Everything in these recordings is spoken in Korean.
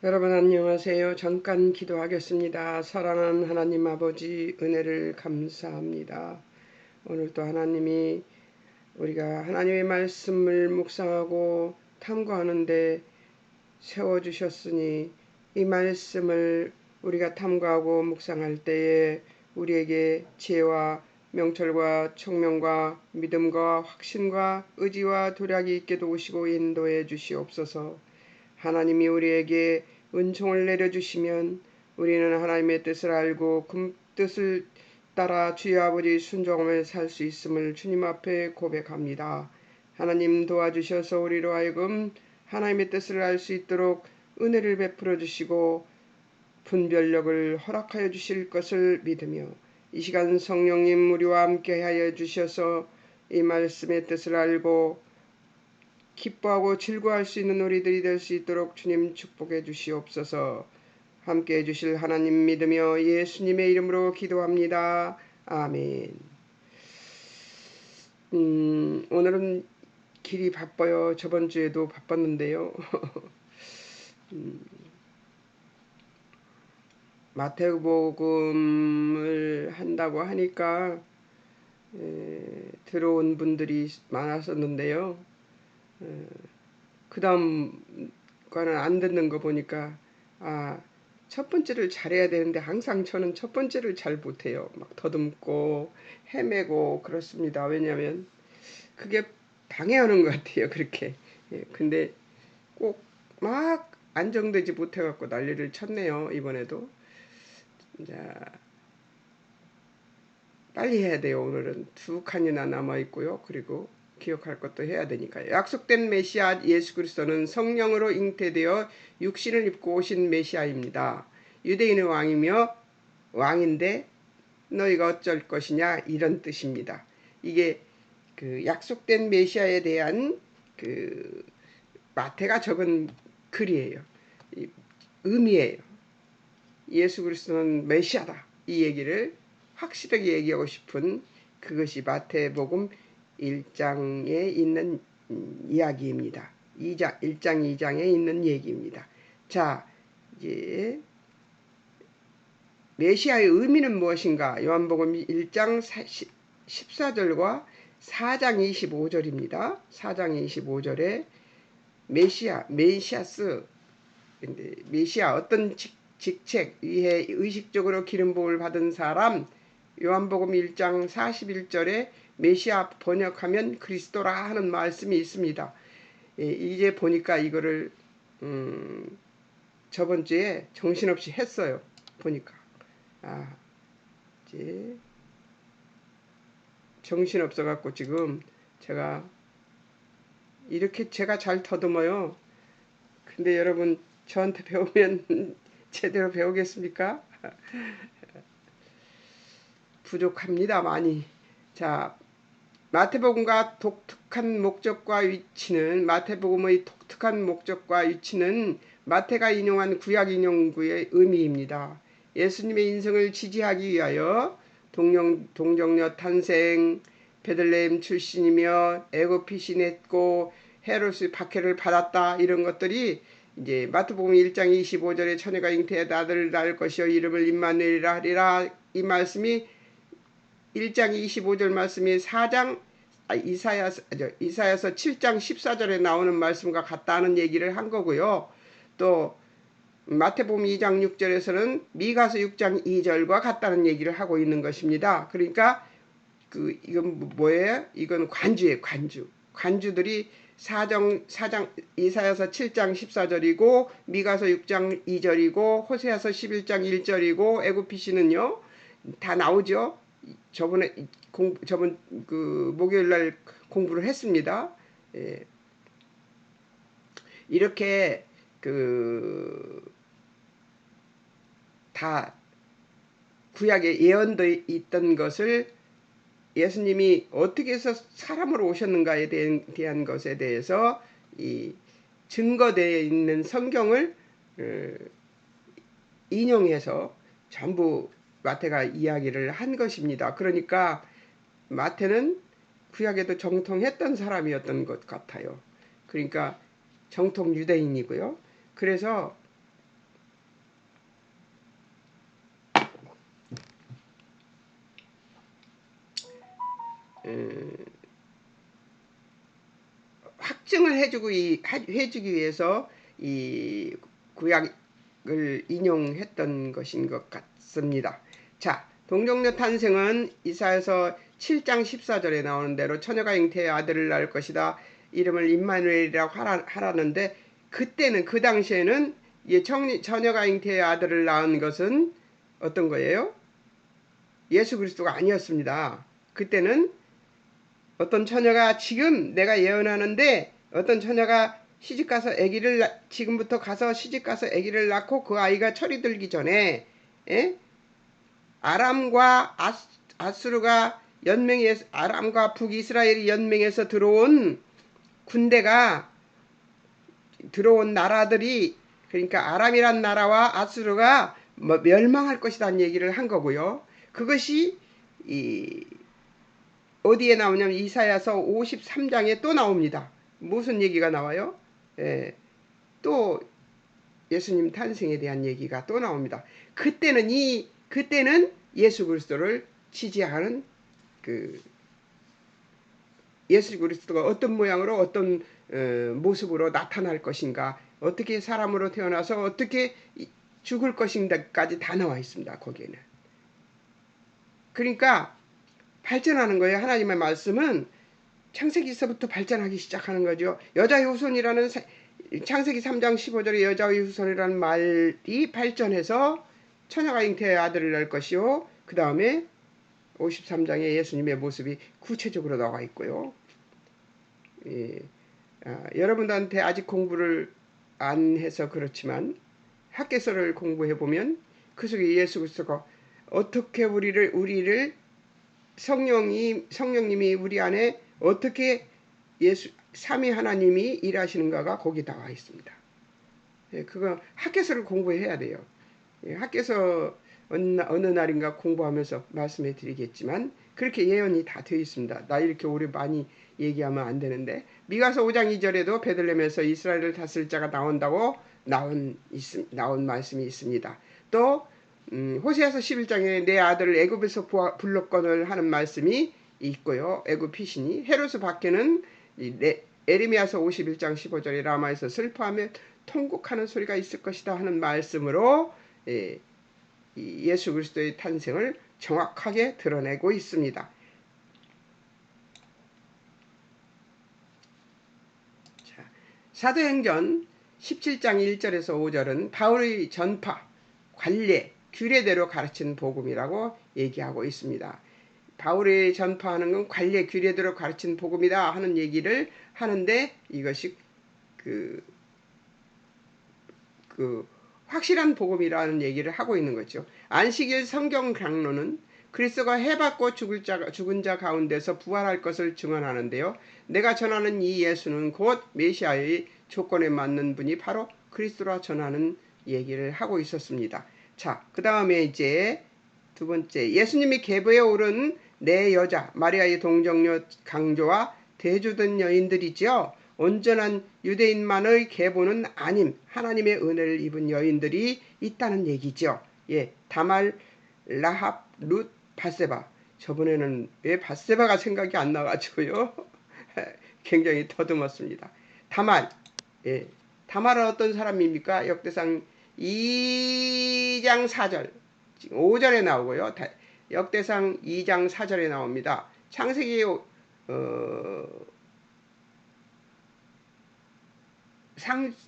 여러분 안녕하세요. 잠깐 기도하겠습니다. 사랑하는 하나님 아버지 은혜를 감사합니다. 오늘도 하나님이 우리가 하나님의 말씀을 묵상하고 탐구하는데 세워주셨으니 이 말씀을 우리가 탐구하고 묵상할 때에 우리에게 지혜와 명철과 총명과 믿음과 확신과 의지와 도략이 있게 도우시고 인도해 주시옵소서. 하나님이 우리에게 은총을 내려주시면 우리는 하나님의 뜻을 알고 그 뜻을 따라 주의 아버지 순종하며 살 수 있음을 주님 앞에 고백합니다. 하나님 도와주셔서 우리로 하여금 하나님의 뜻을 알 수 있도록 은혜를 베풀어 주시고 분별력을 허락하여 주실 것을 믿으며 이 시간 성령님 우리와 함께하여 주셔서 이 말씀의 뜻을 알고 기뻐하고 즐거워할 수 있는 우리들이 될 수 있도록 주님 축복해 주시옵소서. 함께해 주실 하나님 믿으며 예수님의 이름으로 기도합니다. 아멘. 오늘은 길이 바빠요. 저번 주에도 바빴는데요. 마태복음을 한다고 하니까 들어온 분들이 많았었는데요. 그 다음 거는 안 듣는 거 보니까 첫 번째를 잘해야 되는데 항상 저는 첫 번째를 잘 못해요. 막 더듬고 헤매고 그렇습니다. 왜냐하면 그게 방해하는 것 같아요. 그렇게. 근데 꼭 막 안정되지 못해갖고 난리를 쳤네요. 이번에도. 자, 빨리 해야 돼요. 오늘은 두 칸이나 남아있고요. 그리고 기억할 것도 해야 되니까요. 약속된 메시아 예수 그리스도는 성령으로 잉태되어 육신을 입고 오신 메시아입니다. 유대인의 왕이며 왕인데 너희가 어쩔 것이냐 이런 뜻입니다. 이게 그 약속된 메시아에 대한 그 마태가 적은 글이에요. 의미예요. 예수 그리스도는 메시아다. 이 얘기를 확실하게 얘기하고 싶은 그것이 마태복음 1장에 있는 이야기입니다. 1장 2장에 있는 얘기입니다. 자, 이제 메시아의 의미는 무엇인가? 요한복음 1장 14절과 4장 25절입니다. 4장 25절에 메시아스, 메시아 어떤 직책 위에 의식적으로 기름 부음을 받은 사람, 요한복음 1장 41절에 메시아 번역하면 그리스도라 하는 말씀이 있습니다. 이제 보니까 이거를 저번 주에 정신없이 했어요. 보니까 이제 정신없어 갖고 지금 제가 이렇게 제가 잘 더듬어요. 근데 여러분 저한테 배우면 제대로 배우겠습니까? 부족합니다. 많이. 자, 마태복음과 독특한 목적과 위치는 마태복음의 독특한 목적과 위치는 마태가 인용한 구약 인용구의 의미입니다. 예수님의 인생을 지지하기 위하여 동정녀 탄생, 베들레헴 출신이며 애굽 피신했고 헤롯의 박해를 받았다 이런 것들이 이제 마태복음 1장 25절에 처녀가 잉태해 아들을 낳을 것이요 이름을 임마누엘이라 하리라 이 말씀이 1장 25절 말씀이 4장 이사야서 7장 14절에 나오는 말씀과 같다는 얘기를 한 거고요. 또 마태복음 2장 6절에서는 미가서 6장 2절과 같다는 얘기를 하고 있는 것입니다. 그러니까 이건 뭐예요? 이건 관주예요. 관주들이 4장 이사야서 7장 14절이고 미가서 6장 2절이고 호세아서 11장 1절이고 애굽 피신은요 다 나오죠. 저번 그 목요일 날 공부를 했습니다. 이렇게 다 구약에 예언되어 있던 것을 예수님이 어떻게 해서 사람으로 오셨는가에 대한 것에 대해서 이 증거되어 있는 성경을 인용해서 전부 마태가 이야기를 한 것입니다. 그러니까 마태는 구약에도 정통했던 사람이었던 것 같아요. 그러니까 정통 유대인이고요. 그래서 확증을 해주기 위해서 이 구약을 인용했던 것인 것 같습니다. 자, 동정녀 탄생은 이사야서 7장 14절에 나오는 대로 처녀가 잉태의 아들을 낳을 것이다. 이름을 임마누엘이라고 하라는데, 그때는 그 당시에는 처녀가 잉태의 아들을 낳은 것은 어떤 거예요? 예수 그리스도가 아니었습니다. 그때는 어떤 처녀가, 지금 내가 예언하는데 어떤 처녀가 시집가서 지금부터 가서 시집가서 아기를 낳고 그 아이가 철이 들기 전에 아람과 아수르가 연맹해서, 아람과 북이스라엘이 연맹해서 들어온 군대가, 들어온 나라들이, 그러니까 아람이란 나라와 아수르가 멸망할 것이라는 얘기를 한 거고요. 그것이 어디에 나오냐면 이사야서 53장에 또 나옵니다. 무슨 얘기가 나와요? 또 예수님 탄생에 대한 얘기가 또 나옵니다. 그때는 예수 그리스도를 지지하는 예수 그리스도가 어떤 모양으로, 어떤 모습으로 나타날 것인가, 어떻게 사람으로 태어나서 어떻게 죽을 것인가까지 다 나와 있습니다. 거기에는. 그러니까 발전하는 거예요. 하나님의 말씀은 창세기서부터 발전하기 시작하는 거죠. 여자의 후손이라는, 창세기 3장 15절에 여자의 후손이라는 말이 발전해서 처녀가 잉태의 아들을 낳을 것이요, 그 다음에 53장에 예수님의 모습이 구체적으로 나와 있고요. 여러분들한테 아직 공부를 안 해서 그렇지만 학개서를 공부해 보면 그 속에 예수 그리스도가 어떻게 우리를 성령님이 우리 안에 어떻게 삼위 하나님이 일하시는가가 거기 나와 있습니다. 그거 학개서를 공부해야 돼요. 학개서 어느 날인가 공부하면서 말씀해 드리겠지만 그렇게 예언이 다 되어 있습니다. 나 이렇게 오래 많이 얘기하면 안 되는데, 미가서 5장 2절에도 베들레헴에서 이스라엘을 다스릴 자가 나온다고 나온 말씀이 있습니다. 또 호세아서 11장에 내 아들을 애굽에서 불렀거늘 하는 말씀이 있고요. 애굽 피신이, 헤로스 밖에는 에레미야서 51장 15절에 라마에서 슬퍼하며 통곡하는 소리가 있을 것이다 하는 말씀으로 예수 그리스도의 탄생을 정확하게 드러내고 있습니다. 자, 사도행전 17장 1절에서 5절은 바울의 전파, 관례, 규례대로 가르치는 복음이라고 얘기하고 있습니다. 바울이 전파하는 건 관례, 규례대로 가르치는 복음이다 하는 얘기를 하는데, 이것이 확실한 복음이라는 얘기를 하고 있는 거죠. 안식일 성경 강론은 그리스도가 해받고 죽은 자 가운데서 부활할 것을 증언하는데요. 내가 전하는 이 예수는 곧 메시아의 조건에 맞는 분이 바로 그리스도라 전하는 얘기를 하고 있었습니다. 자, 그 다음에 이제 두 번째, 예수님이 계보에 오른 네 여자, 마리아의 동정녀 강조와 대주된 여인들이죠. 온전한 유대인만의 계보는 아님 하나님의 은혜를 입은 여인들이 있다는 얘기죠. 다말, 라합, 룻, 밧세바. 저번에는 왜 밧세바가 생각이 안 나가지고요. 굉장히 더듬었습니다. 다말, 다말은 어떤 사람입니까? 역대상 2장 4절, 5절에 나오고요. 역대상 2장 4절에 나옵니다. 창세기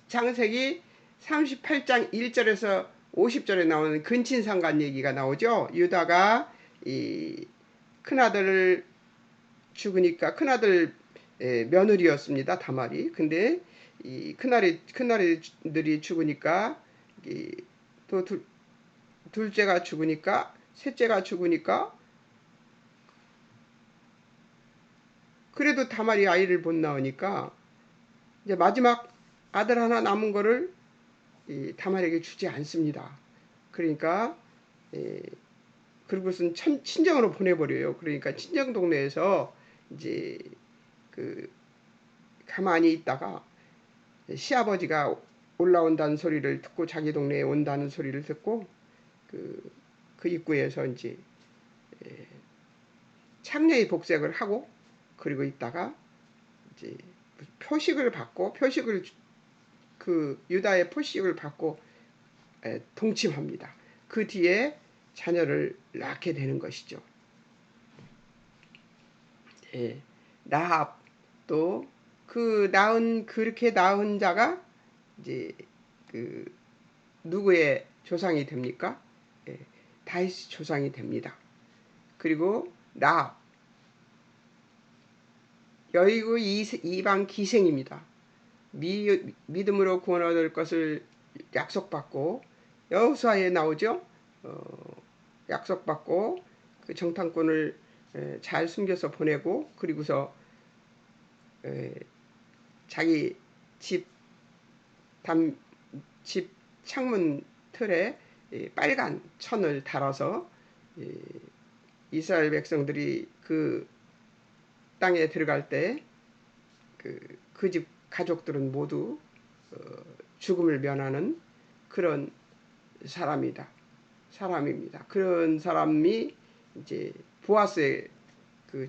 창세기 38장 1절에서 50절에 나오는 근친상간 얘기가 나오죠. 유다가 이 큰아들을 죽으니까, 큰아들 며느리였습니다. 다말이. 근데 이 큰아들이 죽으니까, 또 둘째가 죽으니까, 셋째가 죽으니까, 그래도 다말이 아이를 못 낳으니까 이제 마지막 아들 하나 남은 거를 다말에게 주지 않습니다. 그러니까 그것은 친정으로 보내버려요. 그러니까 친정 동네에서 이제 가만히 있다가 시아버지가 올라온다는 소리를 듣고, 자기 동네에 온다는 소리를 듣고 그 입구에서 이제 창녀의 복색을 하고 그리고 있다가 이제 표식을 받고 그 유다의 표식을 받고 동침합니다. 그 뒤에 자녀를 낳게 되는 것이죠. 예, 라합 또 그렇게 낳은 자가 이제 그 누구의 조상이 됩니까? 예, 다윗 조상이 됩니다. 그리고 라합 여의고 이방 기생입니다. 믿음으로 구원 얻을 것을 약속받고 여호수아에 나오죠. 약속받고 그 정탐꾼을 잘 숨겨서 보내고 그리고서 자기 집 창문 틀에 빨간 천을 달아서 이스라엘 백성들이 그 땅에 들어갈 때 그 집 가족들은 모두 죽음을 면하는 그런 사람입니다. 그런 사람이 이제 보아스의 그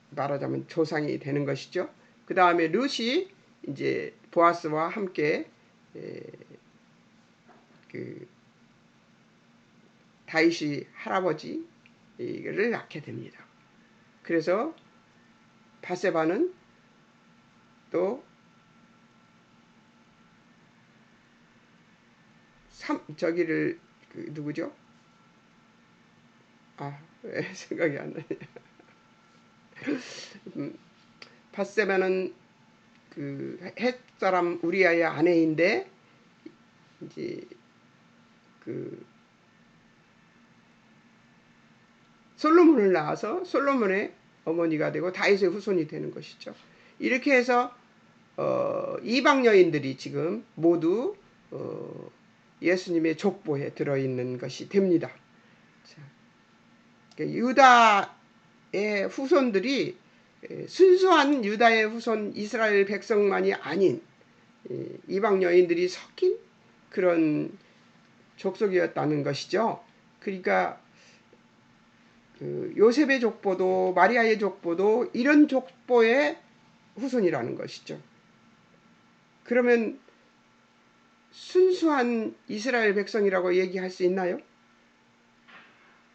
말하자면 조상이 되는 것이죠. 그 다음에 룻이 이제 보아스와 함께 그 다윗이 할아버지를 낳게 됩니다. 그래서 바세바는 또 저기를 누구죠? 왜 생각이 안 나냐. 바세바는 그 헷사람 우리아의 아내인데 이제 그 솔로몬을 낳아서 솔로몬의 어머니가 되고 다윗의 후손이 되는 것이죠. 이렇게 해서 이방 여인들이 지금 모두 예수님의 족보에 들어있는 것이 됩니다. 자, 유다의 후손들이 순수한 유다의 후손 이스라엘 백성만이 아닌 이방 여인들이 섞인 그런 족속이었다는 것이죠. 그러니까 그 요셉의 족보도 마리아의 족보도 이런 족보의 후손이라는 것이죠. 그러면 순수한 이스라엘 백성이라고 얘기할 수 있나요?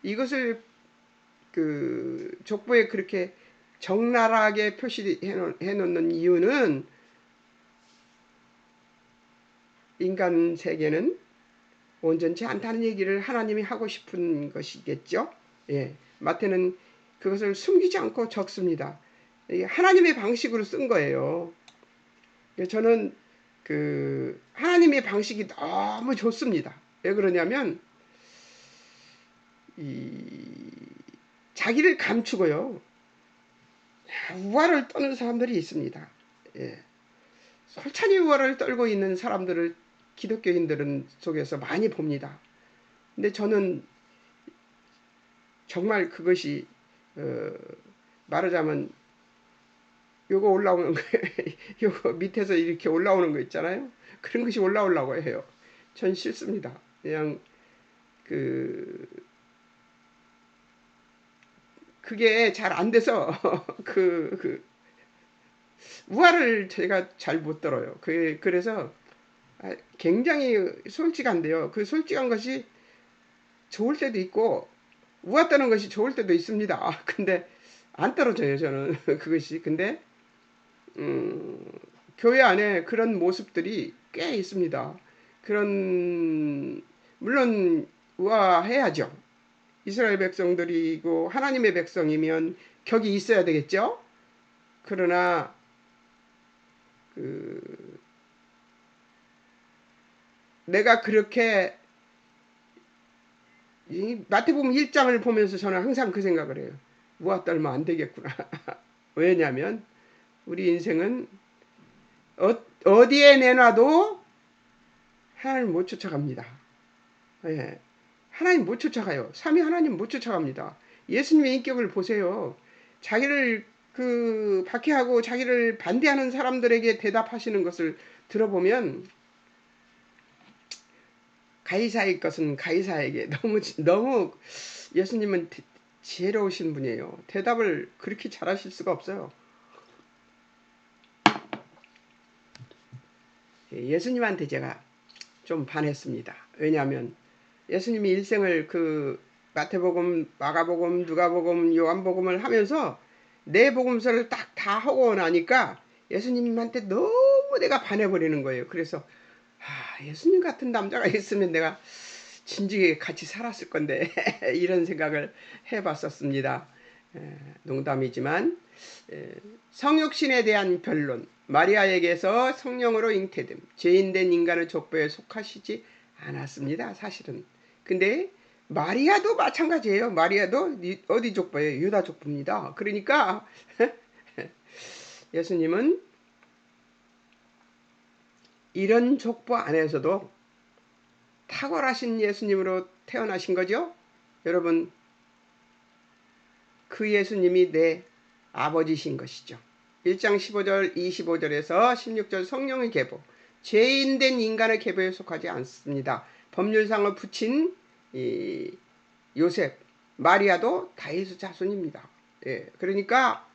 이것을 그 족보에 그렇게 적나라하게 표시해 놓는 이유는 인간 세계는 온전치 않다는 얘기를 하나님이 하고 싶은 것이겠죠. 예, 마태는 그것을 숨기지 않고 적습니다. 하나님의 방식으로 쓴 거예요. 저는 그 하나님의 방식이 너무 좋습니다. 왜 그러냐면 자기를 감추고요. 우화를 떠는 사람들이 있습니다. 예. 솔찬히 우화를 떨고 있는 사람들을 기독교인들은 속에서 많이 봅니다. 근데 저는 정말 그것이 말하자면 요거 올라오는 거 요거 밑에서 이렇게 올라오는 거 있잖아요. 그런 것이 올라오려고 해요. 전 싫습니다. 그냥 그게 잘 안 돼서 우화를 제가 잘 못 들어요. 그래서 굉장히 솔직한데요. 그 솔직한 것이 좋을 때도 있고 우화 떠는 것이 좋을 때도 있습니다. 근데 안 떨어져요, 저는. 그것이. 근데 교회 안에 그런 모습들이 꽤 있습니다. 물론 우아해야죠. 이스라엘 백성들이고 하나님의 백성이면 격이 있어야 되겠죠. 그러나 내가 그렇게 마태복음 1장을 보면서 저는 항상 그 생각을 해요. 우아 떨면 안 되겠구나. 왜냐하면 우리 인생은 어디에 내놔도 하나님 못 쫓아갑니다. 예. 하나님 못 쫓아가요. 삼위 하나님 못 쫓아갑니다. 예수님의 인격을 보세요. 자기를 박해하고 자기를 반대하는 사람들에게 대답하시는 것을 들어보면 가이사의 것은 가이사에게 너무 예수님은 지혜로우신 분이에요. 대답을 그렇게 잘하실 수가 없어요. 예수님한테 제가 좀 반했습니다. 왜냐하면 예수님이 일생을 그 마태복음, 마가복음, 누가복음, 요한복음을 하면서 네 복음서를 딱 다 하고 나니까 예수님한테 너무 내가 반해버리는 거예요. 그래서 예수님 같은 남자가 있으면 내가 진지하게 같이 살았을 건데 이런 생각을 해봤었습니다. 농담이지만 성육신에 대한 변론, 마리아에게서 성령으로 잉태됨, 죄인된 인간의 족보에 속하시지 않았습니다. 사실은. 근데 마리아도 마찬가지예요. 마리아도 어디 족보예요? 유다 족보입니다. 그러니까 예수님은 이런 족보 안에서도 탁월하신 예수님으로 태어나신 거죠. 여러분, 그 예수님이 내 아버지신 것이죠. 1장 15절 25절에서 16절 성령의 계보, 죄인된 인간의 계보에 속하지 않습니다. 법률상을 붙인 이 요셉, 마리아도 다윗의 자손입니다. 예, 그러니까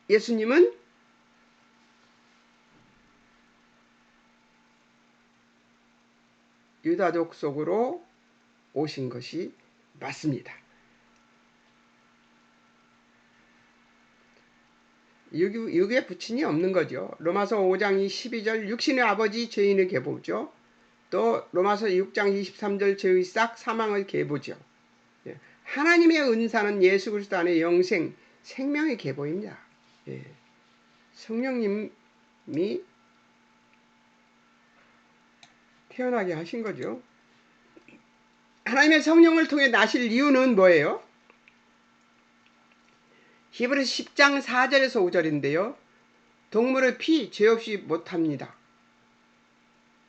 예수님은 유다족 속으로 오신 것이 맞습니다. 육에 부친이 없는 거죠. 로마서 5장 12절 육신의 아버지 죄인의 계보죠. 또 로마서 6장 23절 죄의 싹 사망의 계보죠. 하나님의 은사는 예수 그리스도 안에 영생, 생명의 계보입니다. 성령님이 태어나게 하신 거죠. 하나님의 성령을 통해 나실 이유는 뭐예요? 히브리서 10장 4절에서 5절인데요. 동물의 피 죄 없이 못합니다.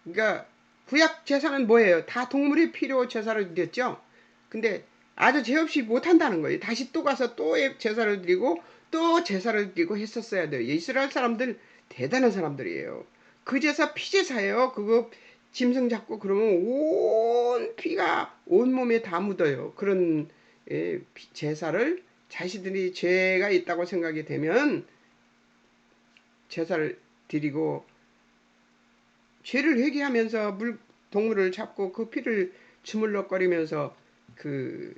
그러니까 구약 제사는 뭐예요? 다 동물의 피로 제사를 드렸죠. 근데 아주 죄 없이 못한다는 거예요. 다시 또 가서 또 제사를 드리고 또 제사를 드리고 했었어야 돼요. 이스라엘 사람들 대단한 사람들이에요. 그 제사 피제사예요. 그거 짐승 잡고 그러면 온 피가 온몸에 다 묻어요. 그런 제사를 자신들이 죄가 있다고 생각이 되면 제사를 드리고 죄를 회개하면서 동물을 잡고 그 피를 주물럭거리면서 그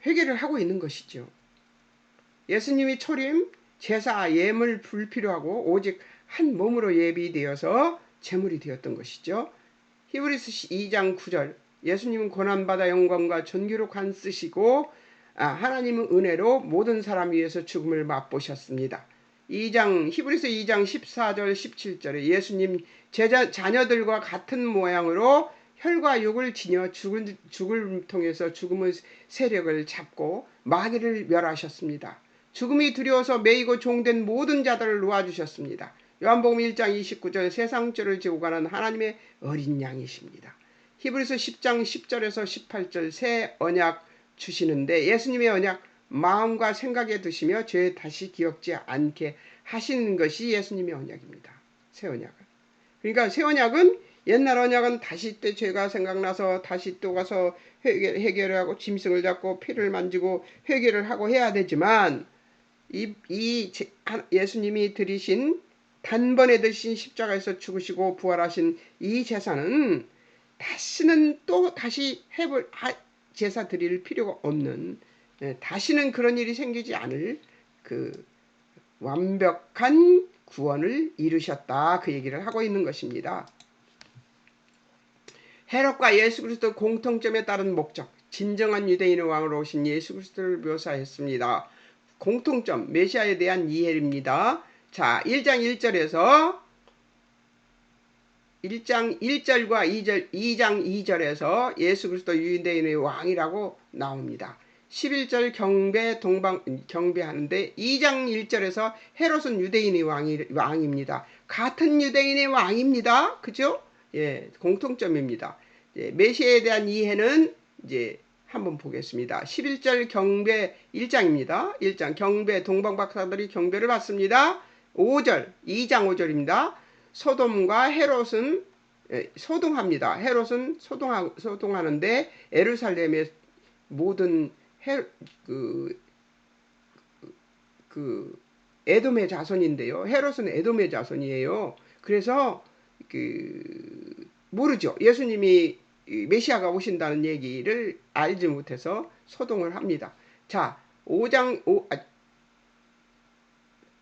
회개를 하고 있는 것이죠. 예수님이 초림, 제사, 예물 불필요하고 오직 한 몸으로 예비되어서 제물이 되었던 것이죠. 히브리서 2장 9절 예수님은 고난받아 영광과 존귀로 간쓰시고 하나님은 은혜로 모든 사람 위해서 죽음을 맛보셨습니다. 히브리서 2장 14절 17절에 예수님 자녀들과 같은 모양으로 혈과 육을 지녀 죽을 통해서 죽음의 세력을 잡고 마귀를 멸하셨습니다. 죽음이 두려워서 매이고 종된 모든 자들을 놓아주셨습니다. 요한복음 1장 29절 세상 죄를 지고 가는 하나님의 어린 양이십니다. 히브리서 10장 10절에서 18절 새 언약 주시는데 예수님의 언약 마음과 생각에 두시며 죄 다시 기억지 않게 하시는 것이 예수님의 언약입니다. 새 언약은. 그러니까 새 언약은 옛날 언약은 다시 때 죄가 생각나서 다시 또 가서 회개를 하고 짐승을 잡고 피를 만지고 회개를 하고 해야 되지만 예수님이 드리신 단번에 드신 십자가에서 죽으시고 부활하신 이 제사는 다시는 또 다시 제사 드릴 필요가 없는 다시는 그런 일이 생기지 않을 그 완벽한 구원을 이루셨다. 그 얘기를 하고 있는 것입니다. 헤롯과 예수 그리스도 공통점에 따른 목적, 진정한 유대인의 왕으로 오신 예수 그리스도를 묘사했습니다. 공통점, 메시아에 대한 이해입니다. 자, 1장 1절에서 1장 1절과 2장 2절에서 예수 그리스도 유대인의 왕이라고 나옵니다. 11절 경배하는데 2장 1절에서 헤롯은 유대인의 왕입니다. 같은 유대인의 왕입니다. 그죠? 예, 공통점입니다. 예, 메시아에 대한 이해는 이제 한번 보겠습니다. 11절 경배 1장입니다. 1장 경배 동방박사들이 경배를 받습니다. 5절 2장 5절입니다. 소돔과 헤롯은 소동합니다. 헤롯은 소동하는데 예루살렘의 모든 그, 그 에돔의 자손인데요. 헤롯은 에돔의 자손이에요. 그래서 모르죠. 예수님이 메시아가 오신다는 얘기를 알지 못해서 소동을 합니다. 자,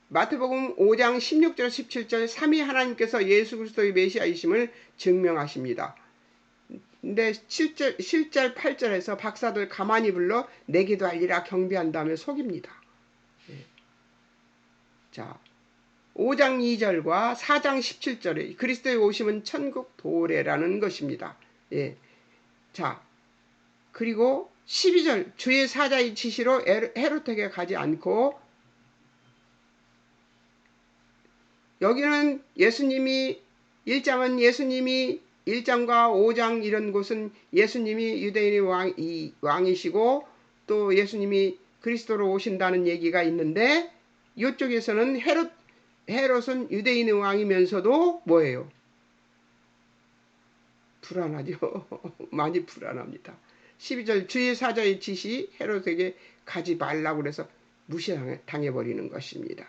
마태복음 5장 16절 17절 삼위 하나님께서 예수 그리스도의 메시아이심을 증명하십니다. 근데 7절 8절에서 박사들 가만히 불러 내게도 알리라 경배한 다음에 속입니다. 자, 5장 2절과 4장 17절에 그리스도의 오심은 천국 도래라는 것입니다. 예. 자, 그리고 12절 주의 사자의 지시로 헤롯에게 가지 않고, 여기는 예수님이 1장은 예수님이 1장과 5장 이런 곳은 예수님이 유대인의 왕이시고 또 예수님이 그리스도로 오신다는 얘기가 있는데, 이쪽에서는 헤롯은 유대인의 왕이면서도 뭐예요? 불안하죠. 많이 불안합니다. 12절 주의 사자의 지시 헤롯에게 가지 말라고 그래서 무시당해버리는 것입니다.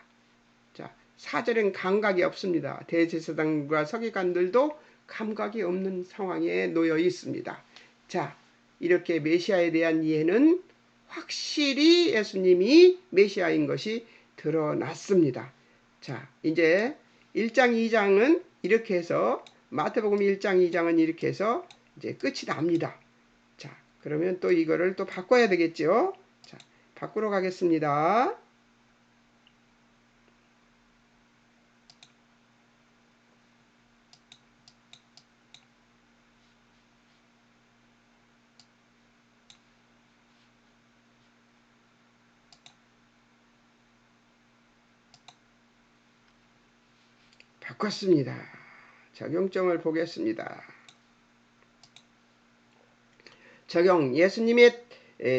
자, 4절엔 감각이 없습니다. 대제사장과 서기관들도 감각이 없는 상황에 놓여 있습니다. 자, 이렇게 메시아에 대한 이해는 확실히 예수님이 메시아인 것이 드러났습니다. 자, 이제 1장 2장은 이렇게 해서 마태복음 1장 2장은 이렇게 해서 이제 끝이 납니다. 자, 그러면 또 이거를 또 바꿔야 되겠죠? 자, 바꾸러 가겠습니다. 바꿨습니다. 적용점을 보겠습니다. 적용, 예수님의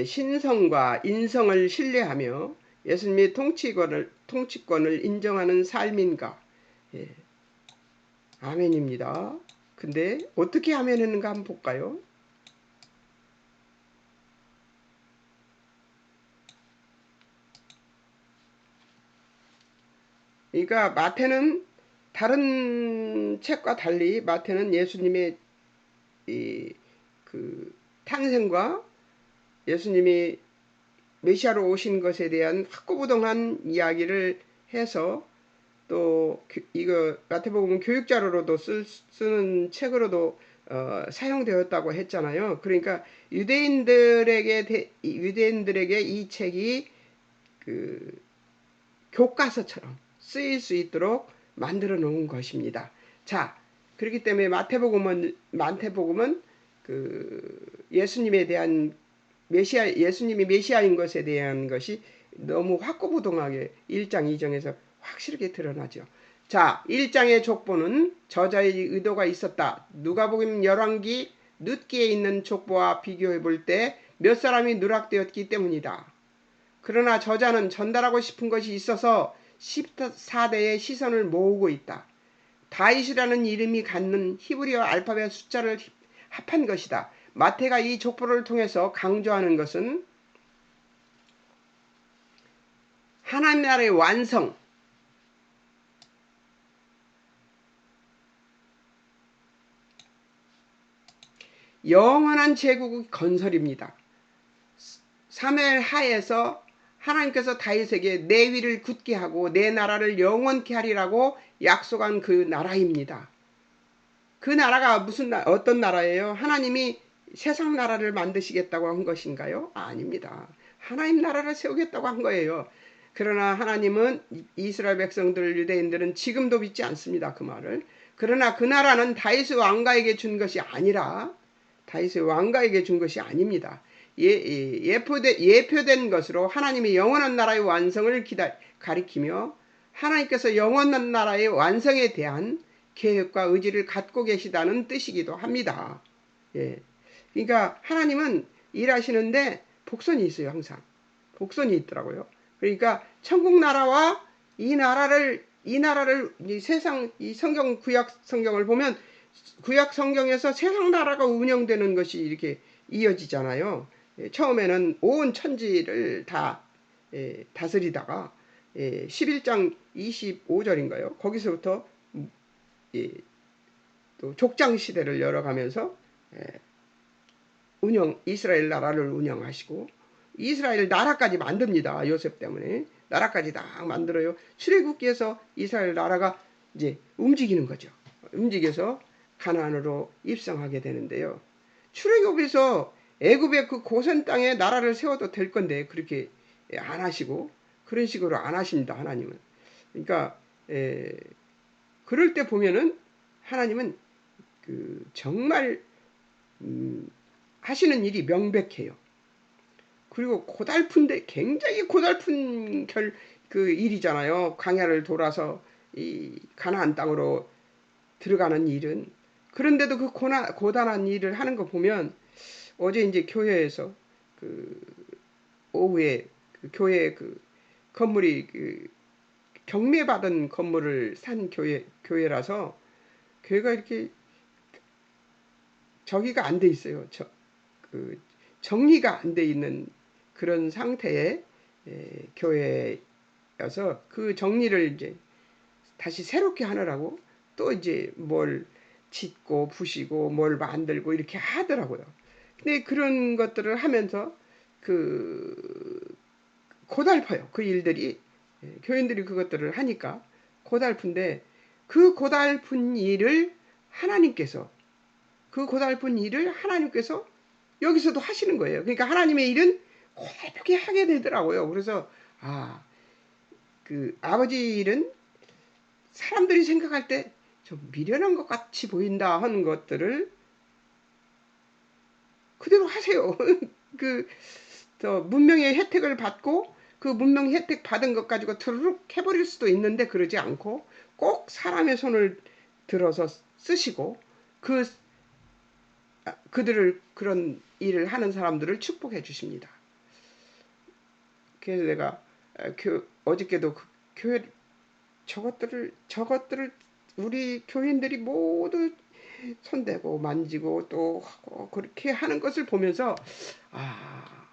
신성과 인성을 신뢰하며 예수님의 통치권을 인정하는 삶인가? 예. 아멘입니다. 근데 어떻게 아멘했는가 한번 볼까요? 그러니까 마태는 다른 책과 달리 마태는 예수님의 그 탄생과 예수님이 메시아로 오신 것에 대한 확고부동한 이야기를 해서, 또 이거 마태복음 교육자료로도 쓰는 책으로도 사용되었다고 했잖아요. 그러니까 유대인들에게 이 책이 그 교과서처럼 쓰일 수 있도록 만들어 놓은 것입니다. 자, 그렇기 때문에 마태복음은 그 예수님에 대한 예수님이 메시아인 것에 대한 것이 너무 확고부동하게 1장 2장에서 확실하게 드러나죠. 자, 1장의 족보는 저자의 의도가 있었다. 누가복음 열왕기 룻기에 있는 족보와 비교해 볼 때 몇 사람이 누락되었기 때문이다. 그러나 저자는 전달하고 싶은 것이 있어서 14대의 시선을 모으고 있다. 다윗이라는 이름이 갖는 히브리어 알파벳 숫자를 합한 것이다. 마태가 이 족보를 통해서 강조하는 것은 하나님 나라의 완성, 영원한 제국의 건설입니다. 사무엘 하에서 하나님께서 다윗에게 내 위를 굳게 하고 내 나라를 영원케 하리라고 약속한 그 나라입니다. 그 나라가 어떤 나라예요? 하나님이 세상 나라를 만드시겠다고 한 것인가요? 아닙니다. 하나님 나라를 세우겠다고 한 거예요. 그러나 하나님은 이스라엘 백성들, 유대인들은 지금도 믿지 않습니다. 그 말을. 그러나 그 나라는 다윗의 왕가에게 준 것이 아니라, 다윗의 왕가에게 준 것이 아닙니다. 예표된 것으로 하나님의 영원한 나라의 완성을 가리키며 하나님께서 영원한 나라의 완성에 대한 계획과 의지를 갖고 계시다는 뜻이기도 합니다. 예. 그러니까 하나님은 일하시는데 복선이 있어요. 항상 복선이 있더라고요. 그러니까 천국 나라와 이 나라를 이 세상 이 성경 구약 성경을 보면 구약 성경에서 세상 나라가 운영되는 것이 이렇게 이어지잖아요. 처음에는 온 천지를 다 다스리다가 11장 25절인가요? 거기서부터 또 족장 시대를 열어가면서 이스라엘 나라를 운영하시고 이스라엘 나라까지 만듭니다. 요셉 때문에 나라까지 다 만들어요. 출애굽기에서 이스라엘 나라가 이제 움직이는 거죠. 움직여서 가나안으로 입성하게 되는데요. 출애굽에서 애굽의 그 고센 땅에 나라를 세워도 될 건데 그렇게 안 하시고 그런 식으로 안 하십니다. 하나님은. 그러니까 그럴 때 보면은 하나님은 정말 하시는 일이 명백해요. 그리고 고달픈데 굉장히 고달픈 그 일이잖아요. 광야를 돌아서 이 가나안 땅으로 들어가는 일은. 그런데도 그 고단한 일을 하는 거 보면 어제 이제 교회에서 오후에 교회 건물이 경매받은 건물을 산 교회라서 교회가 이렇게 저기가 안 돼 있어요. 정리가 안 돼 있는 그런 상태의 교회여서 그 정리를 이제 다시 새롭게 하느라고 또 이제 뭘 짓고 부시고 뭘 만들고 이렇게 하더라고요. 근데 그런 것들을 하면서 고달퍼요. 그 일들이 교인들이 그것들을 하니까 고달픈데 그 고달픈 일을 하나님께서 여기서도 하시는 거예요. 그러니까 하나님의 일은 고달프게 하게 되더라고요. 그래서 아버지 일은 사람들이 생각할 때 좀 미련한 것 같이 보인다 하는 것들을 그대로 하세요. 문명의 혜택을 받고 그 문명 혜택 받은 것 가지고 트르륵 해버릴 수도 있는데 그러지 않고 꼭 사람의 손을 들어서 쓰시고 그들을 그런 일을 하는 사람들을 축복해 주십니다. 그래서 내가 어저께도 교회 저것들을 우리 교인들이 모두 손대고 만지고 또 하고 그렇게 하는 것을 보면서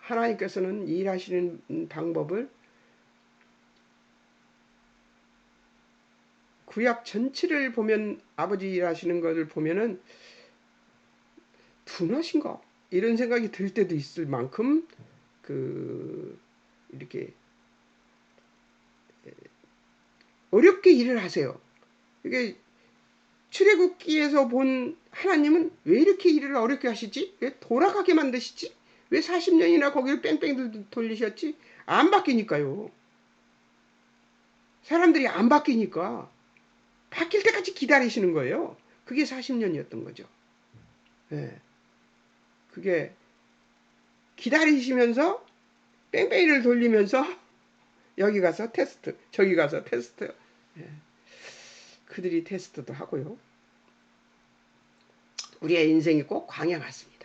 하나님께서는 일하시는 방법을 구약 전체를 보면 아버지 일하시는 것을 보면은 둔하신가 이런 생각이 들 때도 있을 만큼 이렇게 어렵게 일을 하세요. 이게 출애굽기에서 본 하나님은 왜 이렇게 일을 어렵게 하시지? 왜 돌아가게 만드시지? 왜 40년이나 거기를 뺑뺑 돌리셨지? 안 바뀌니까요. 사람들이 안 바뀌니까 바뀔 때까지 기다리시는 거예요. 그게 40년이었던 거죠. 네. 그게 기다리시면서 뺑뺑이를 돌리면서 여기 가서 테스트, 저기 가서 테스트. 네. 그들이 테스트도 하고요. 우리의 인생이 꼭 광야 같습니다.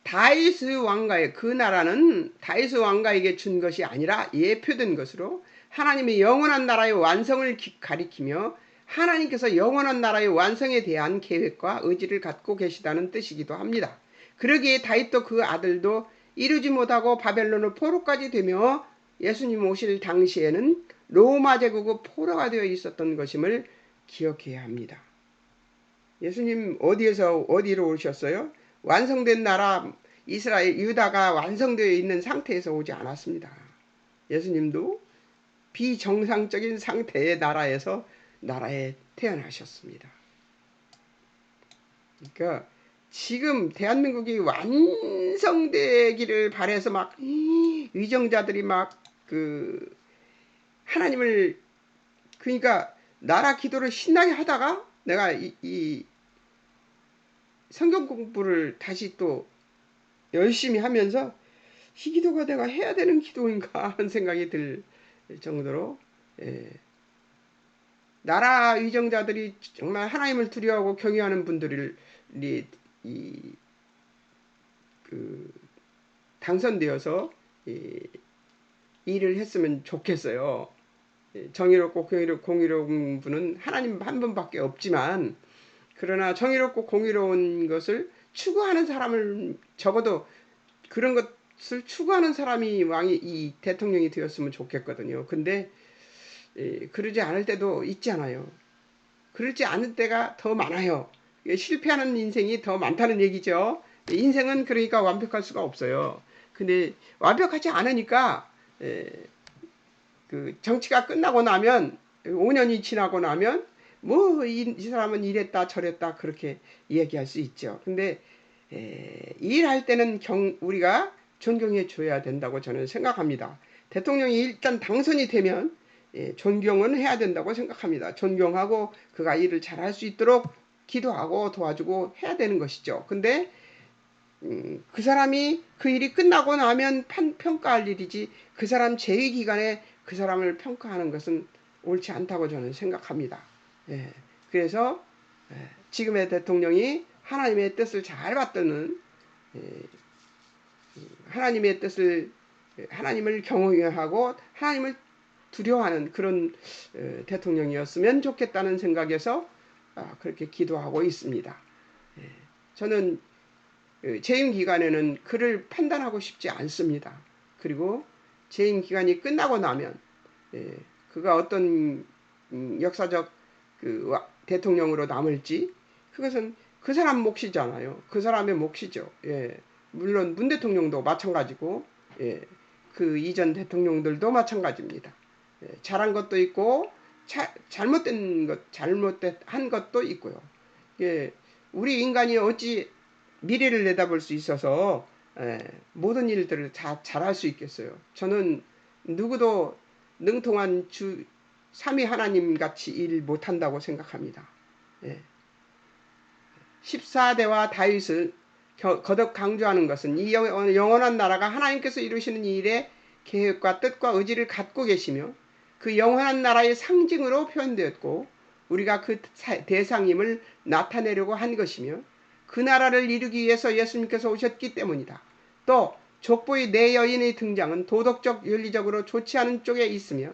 다윗 왕가의 그 나라는 다윗 왕가에게 준 것이 아니라 예표된 것으로 하나님의 영원한 나라의 완성을 가리키며 하나님께서 영원한 나라의 완성에 대한 계획과 의지를 갖고 계시다는 뜻이기도 합니다. 그러기에 다윗도 그 아들도 이루지 못하고 바벨론의 포로까지 되며 예수님 오실 당시에는 로마 제국의 포로가 되어 있었던 것임을 기억해야 합니다. 예수님 어디로 오셨어요? 완성된 나라 이스라엘 유다가 완성되어 있는 상태에서 오지 않았습니다. 예수님도 비정상적인 상태의 나라에 태어나셨습니다. 그러니까 지금 대한민국이 완성되기를 바래서 막 위정자들이 막 하나님을 그러니까 나라 기도를 신나게 하다가 내가 이 성경 공부를 다시 또 열심히 하면서 이 기도가 내가 해야 되는 기도인가 하는 생각이 들 정도로 나라 위정자들이 정말 하나님을 두려워하고 경외하는 분들이 당선되어서 일을 했으면 좋겠어요. 정의롭고 공의로운 분은 하나님 한 분밖에 없지만, 그러나 정의롭고 공의로운 것을 추구하는 사람을, 적어도 그런 것을 추구하는 사람이 이 대통령이 되었으면 좋겠거든요. 근데 그러지 않을 때도 있잖아요. 그러지 않을 때가 더 많아요. 실패하는 인생이 더 많다는 얘기죠. 인생은 그러니까 완벽할 수가 없어요. 근데 완벽하지 않으니까 그 정치가 끝나고 나면, 5년이 지나고 나면 뭐 이 사람은 이랬다 저랬다 그렇게 얘기할 수 있죠. 근데 일할 때는 우리가 존경해 줘야 된다고 저는 생각합니다. 대통령이 일단 당선이 되면 존경은 해야 된다고 생각합니다. 존경하고 그가 일을 잘할 수 있도록 기도하고 도와주고 해야 되는 것이죠. 근데 그 사람이 그 일이 끝나고 나면 평가할 일이지, 그 사람 재위 기간에 그 사람을 평가하는 것은 옳지 않다고 저는 생각합니다. 예. 그래서 지금의 대통령이 하나님의 뜻을 잘 받드는, 하나님의 뜻을, 하나님을 경외하고 하나님을 두려워하는 그런 대통령이었으면 좋겠다는 생각에서 그렇게 기도하고 있습니다. 저는 재임 기간에는 그를 판단하고 싶지 않습니다. 그리고 재임 기간이 끝나고 나면 그가 어떤 역사적 대통령으로 남을지, 그것은 그 사람 몫이잖아요. 그 사람의 몫이죠. 물론 문 대통령도 마찬가지고, 그 이전 대통령들도 마찬가지입니다. 잘한 것도 있고 잘못한 것도 있고요. 우리 인간이 어찌 미래를 내다볼 수 있어서 모든 일들을 다 잘할 수 있겠어요. 저는 누구도 능통한 삼위 하나님 같이 일 못한다고 생각합니다. 14대와 다윗을 거듭 강조하는 것은 이 영원한 나라가 하나님께서 이루시는 일의 계획과 뜻과 의지를 갖고 계시며 그 영원한 나라의 상징으로 표현되었고, 우리가 그 대상임을 나타내려고 한 것이며, 그 나라를 이루기 위해서 예수님께서 오셨기 때문이다. 또 족보의 네 여인의 등장은 도덕적 윤리적으로 좋지 않은 쪽에 있으며,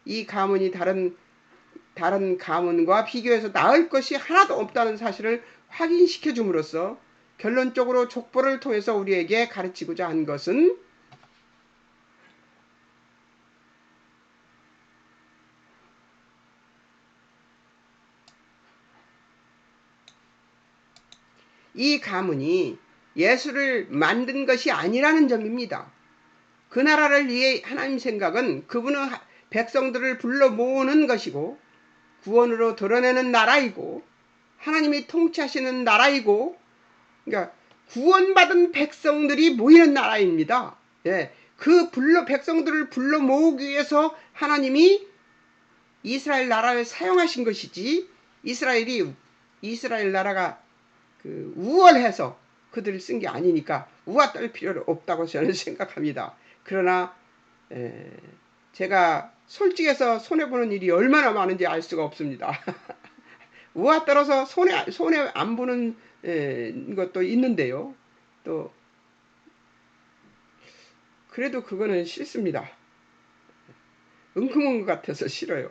이 가문이 다른 가문과 비교해서 나을 것이 하나도 없다는 사실을 확인시켜 줌으로써 결론적으로 족보를 통해서 우리에게 가르치고자 한 것은, 이 가문이 예수를 만든 것이 아니라는 점입니다. 그 나라를 위해 하나님 생각은 그분의 백성들을 불러 모으는 것이고, 구원으로 드러내는 나라이고, 하나님이 통치하시는 나라이고, 그러니까 구원받은 백성들이 모이는 나라입니다. 그 백성들을 불러 모으기 위해서 하나님이 이스라엘 나라를 사용하신 것이지, 이스라엘 나라가 우월해서 그들을 쓴 게 아니니까 우화 떨 필요는 없다고 저는 생각합니다. 그러나 제가 솔직해서 손해보는 일이 얼마나 많은지 알 수가 없습니다. 우화 떨어서 손해 안 보는 것도 있는데요. 또 그래도 그거는 싫습니다. 은큼한 것 같아서 싫어요.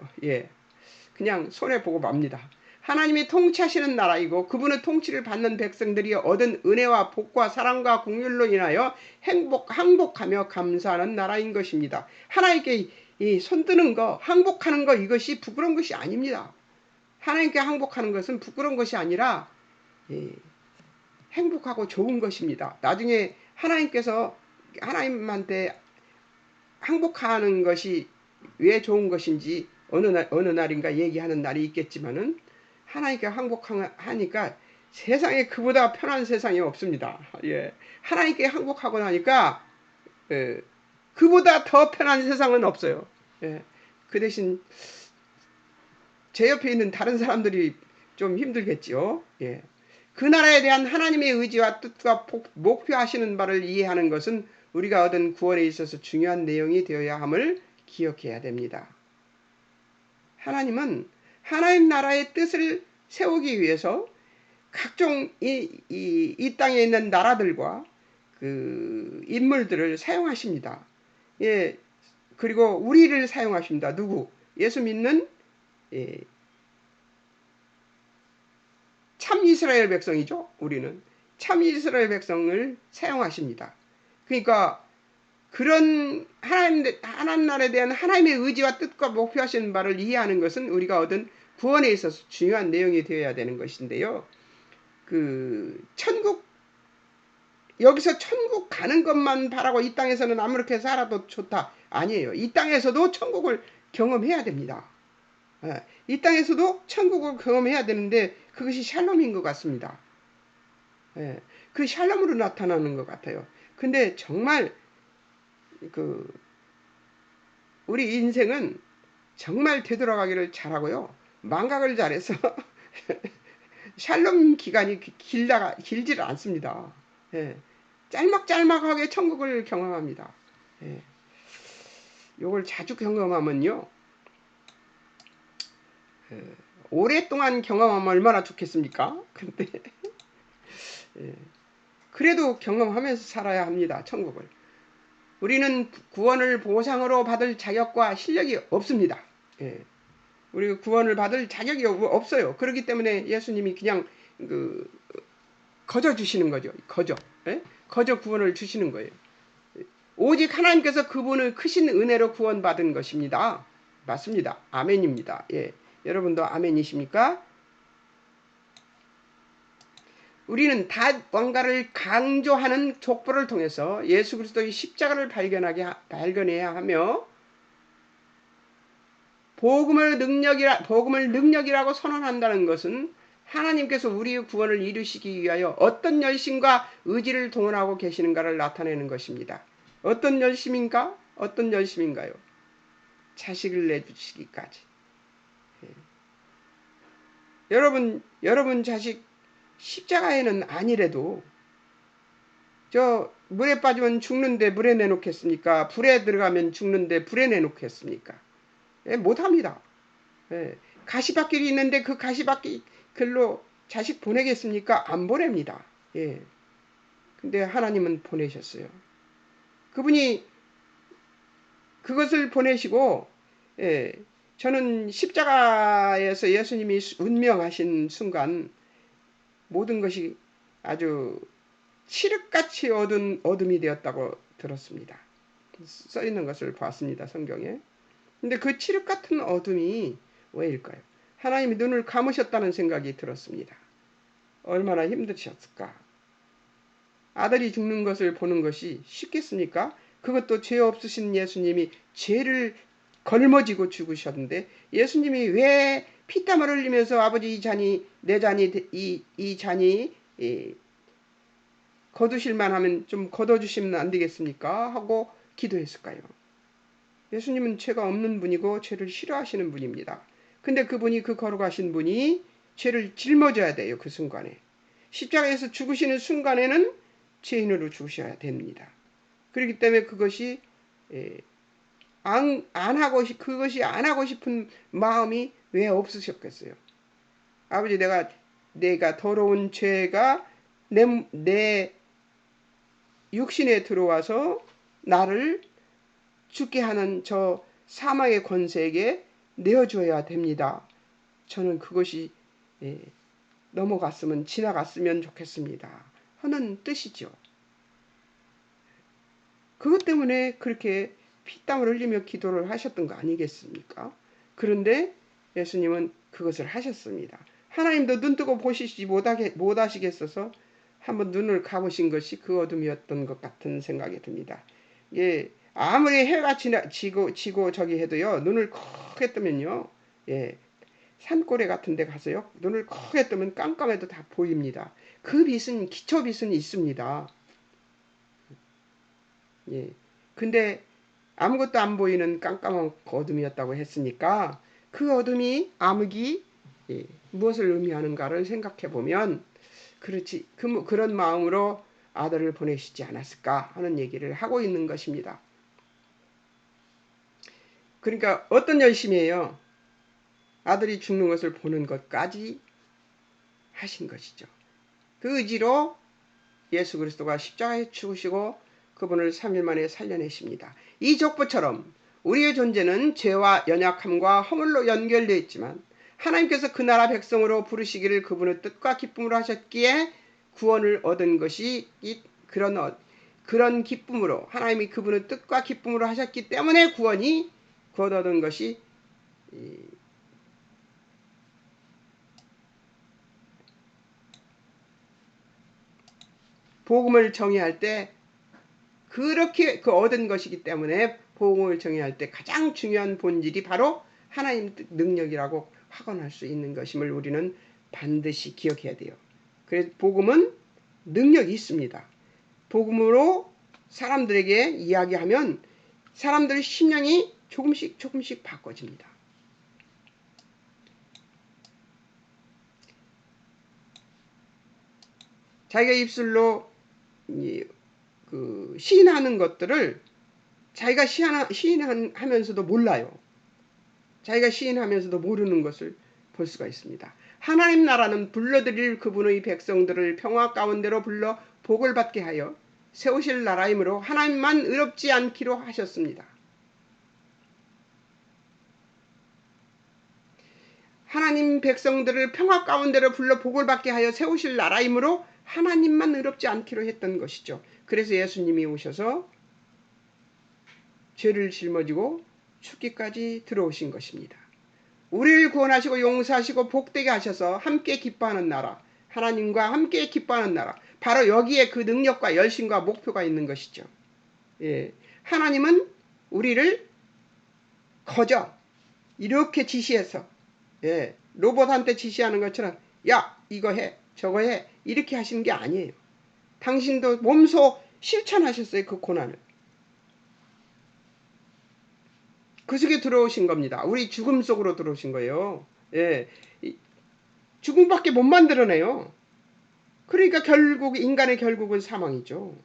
그냥 손해보고 맙니다. 하나님이 통치하시는 나라이고, 그분의 통치를 받는 백성들이 얻은 은혜와 복과 사랑과 공율로 인하여 항복하며 감사하는 나라인 것입니다. 하나님께 손드는 거, 항복하는 거, 이것이 부끄러운 것이 아닙니다. 하나님께 항복하는 것은 부끄러운 것이 아니라 행복하고 좋은 것입니다. 나중에 하나님한테 항복하는 것이 왜 좋은 것인지 어느 날인가 얘기하는 날이 있겠지만은, 하나님께 항복하니까 세상에 그보다 편한 세상이 없습니다. 하나님께 항복하고 나니까 그보다 더 편한 세상은 없어요. 그 대신 제 옆에 있는 다른 사람들이 좀 힘들겠죠. 그 나라에 대한 하나님의 의지와 뜻과 목표하시는 바를 이해하는 것은 우리가 얻은 구원에 있어서 중요한 내용이 되어야 함을 기억해야 됩니다. 하나님은 하나님 나라의 뜻을 세우기 위해서 각종 이 땅에 있는 나라들과 그 인물들을 사용하십니다. 그리고 우리를 사용하십니다. 누구? 예수 믿는 예, 참 이스라엘 백성이죠. 우리는 참 이스라엘 백성을 사용하십니다. 그러니까 그런 하나님 나라에 대한 하나님의 의지와 뜻과 목표하시는 바를 이해하는 것은 우리가 얻은 구원에 있어서 중요한 내용이 되어야 되는 것인데요. 천국, 여기서 천국 가는 것만 바라고 이 땅에서는 아무렇게 살아도 좋다. 아니에요. 이 땅에서도 천국을 경험해야 됩니다. 이 땅에서도 천국을 경험해야 되는데 그것이 샬롬인 것 같습니다. 그 샬롬으로 나타나는 것 같아요. 근데 정말 우리 인생은 정말 되돌아가기를 잘하고요. 망각을 잘해서 샬롬 기간이 길질 않습니다. 짤막짤막하게 천국을 경험합니다. 요걸 자주 경험하면요. 오랫동안 경험하면 얼마나 좋겠습니까? 근데 그래도 경험하면서 살아야 합니다. 천국을. 우리는 구원을 보상으로 받을 자격과 실력이 없습니다. 우리가 구원을 받을 자격이 없어요. 그렇기 때문에 예수님이 그냥 거저 주시는 거죠. 거저 구원을 주시는 거예요. 오직 하나님께서 그분을 크신 은혜로 구원받은 것입니다. 맞습니다. 아멘입니다. 여러분도 아멘이십니까? 우리는 다 뭔가를 강조하는 족보를 통해서 예수 그리스도의 십자가를 발견해야 하며 복음을 능력이라고 선언한다는 것은 하나님께서 우리의 구원을 이루시기 위하여 어떤 열심과 의지를 동원하고 계시는가를 나타내는 것입니다. 어떤 열심인가? 어떤 열심인가요? 자식을 내주시기까지. 여러분 자식 십자가에는 아니래도 저 물에 빠지면 죽는데 물에 내놓겠습니까? 불에 들어가면 죽는데 불에 내놓겠습니까? 못합니다. 가시밭길이 있는데 그 가시밭길로 자식 보내겠습니까? 안 보냅니다. 근데 하나님은 보내셨어요. 그분이 그것을 보내시고 저는 십자가에서 예수님이 운명하신 순간 모든 것이 아주 칠흑같이 어둠이 되었다고 들었습니다. 써 있는 것을 봤습니다. 성경에. 근데 그 칠흑 같은 어둠이 왜일까요? 하나님이 눈을 감으셨다는 생각이 들었습니다. 얼마나 힘드셨을까? 아들이 죽는 것을 보는 것이 쉽겠습니까? 그것도 죄 없으신 예수님이 죄를 걸머지고 죽으셨는데 예수님이 왜 피땀을 흘리면서 아버지 내 잔이 이 잔이 거두실만 하면 좀 거둬주시면 안 되겠습니까? 하고 기도했을까요? 예수님은 죄가 없는 분이고 죄를 싫어하시는 분입니다. 근데 그분이 거룩하신 분이 죄를 짊어져야 돼요. 그 순간에. 십자가에서 죽으시는 순간에는 죄인으로 죽으셔야 됩니다. 그렇기 때문에 그것이 안 하고 싶은 마음이 왜 없으셨겠어요? 아버지 내가 더러운 죄가 내 육신에 들어와서 나를 죽게 하는 저 사망의 권세에게 내어줘야 됩니다. 저는 그것이 지나갔으면 좋겠습니다. 하는 뜻이죠. 그것 때문에 그렇게 피땀을 흘리며 기도를 하셨던 거 아니겠습니까? 그런데 예수님은 그것을 하셨습니다. 하나님도 눈뜨고 보시지 못하시겠어서 한번 눈을 감으신 것이 그 어둠이었던 것 같은 생각이 듭니다. 아무리 해가 지고 저기 해도요, 눈을 크게 뜨면요, 산고래 같은 데 가서요, 눈을 크게 뜨면 깜깜해도 다 보입니다. 그 빛은, 기초빛은 있습니다. 근데 아무것도 안 보이는 깜깜한 어둠이었다고 했으니까 그 어둠이 암흑이 무엇을 의미하는가를 생각해 보면 그렇지 그런 마음으로 아들을 보내시지 않았을까 하는 얘기를 하고 있는 것입니다. 그러니까 어떤 열심이에요? 아들이 죽는 것을 보는 것까지 하신 것이죠. 그 의지로 예수 그리스도가 십자가에 죽으시고 그분을 3일 만에 살려내십니다. 이 족보처럼 우리의 존재는 죄와 연약함과 허물로 연결되어 있지만 하나님께서 그 나라 백성으로 부르시기를 그분의 뜻과 기쁨으로 하셨기에 구원을 얻은 것이 그런 기쁨으로 하나님이 그분의 뜻과 기쁨으로 하셨기 때문에 구원 얻은 것이 복음을 정의할 때 그렇게 얻은 것이기 때문에 복음을 정의할 때 가장 중요한 본질이 바로 하나님 능력이라고 확언할 수 있는 것임을 우리는 반드시 기억해야 돼요. 그래서 복음은 능력이 있습니다. 복음으로 사람들에게 이야기하면 사람들의 심령이 조금씩 바꿔집니다. 자기가 입술로 시인하는 것들을 자기가 시인하면서도 몰라요. 자기가 시인하면서도 모르는 것을 볼 수가 있습니다. 하나님 나라는 불러들일 그분의 백성들을 평화 가운데로 불러 복을 받게 하여 세우실 나라이므로 하나님만 의롭지 않기로 하셨습니다. 하나님 백성들을 평화 가운데로 불러 복을 받게 하여 세우실 나라이므로 하나님만 의롭지 않기로 했던 것이죠. 그래서 예수님이 오셔서 죄를 짊어지고 죽기까지 들어오신 것입니다. 우리를 구원하시고 용서하시고 복되게 하셔서 함께 기뻐하는 나라, 하나님과 함께 기뻐하는 나라, 바로 여기에 그 능력과 열심과 목표가 있는 것이죠. 예. 하나님은 우리를 거저 이렇게 지시해서 로봇한테 지시하는 것처럼 야 이거 해 저거 해 이렇게 하시는 게 아니에요. 당신도 몸소 실천하셨어요. 그 고난을. 그 속에 들어오신 겁니다. 우리 죽음 속으로 들어오신 거예요. 예. 죽음밖에 못 만들어내요. 그러니까 결국 인간의 결국은 사망이죠.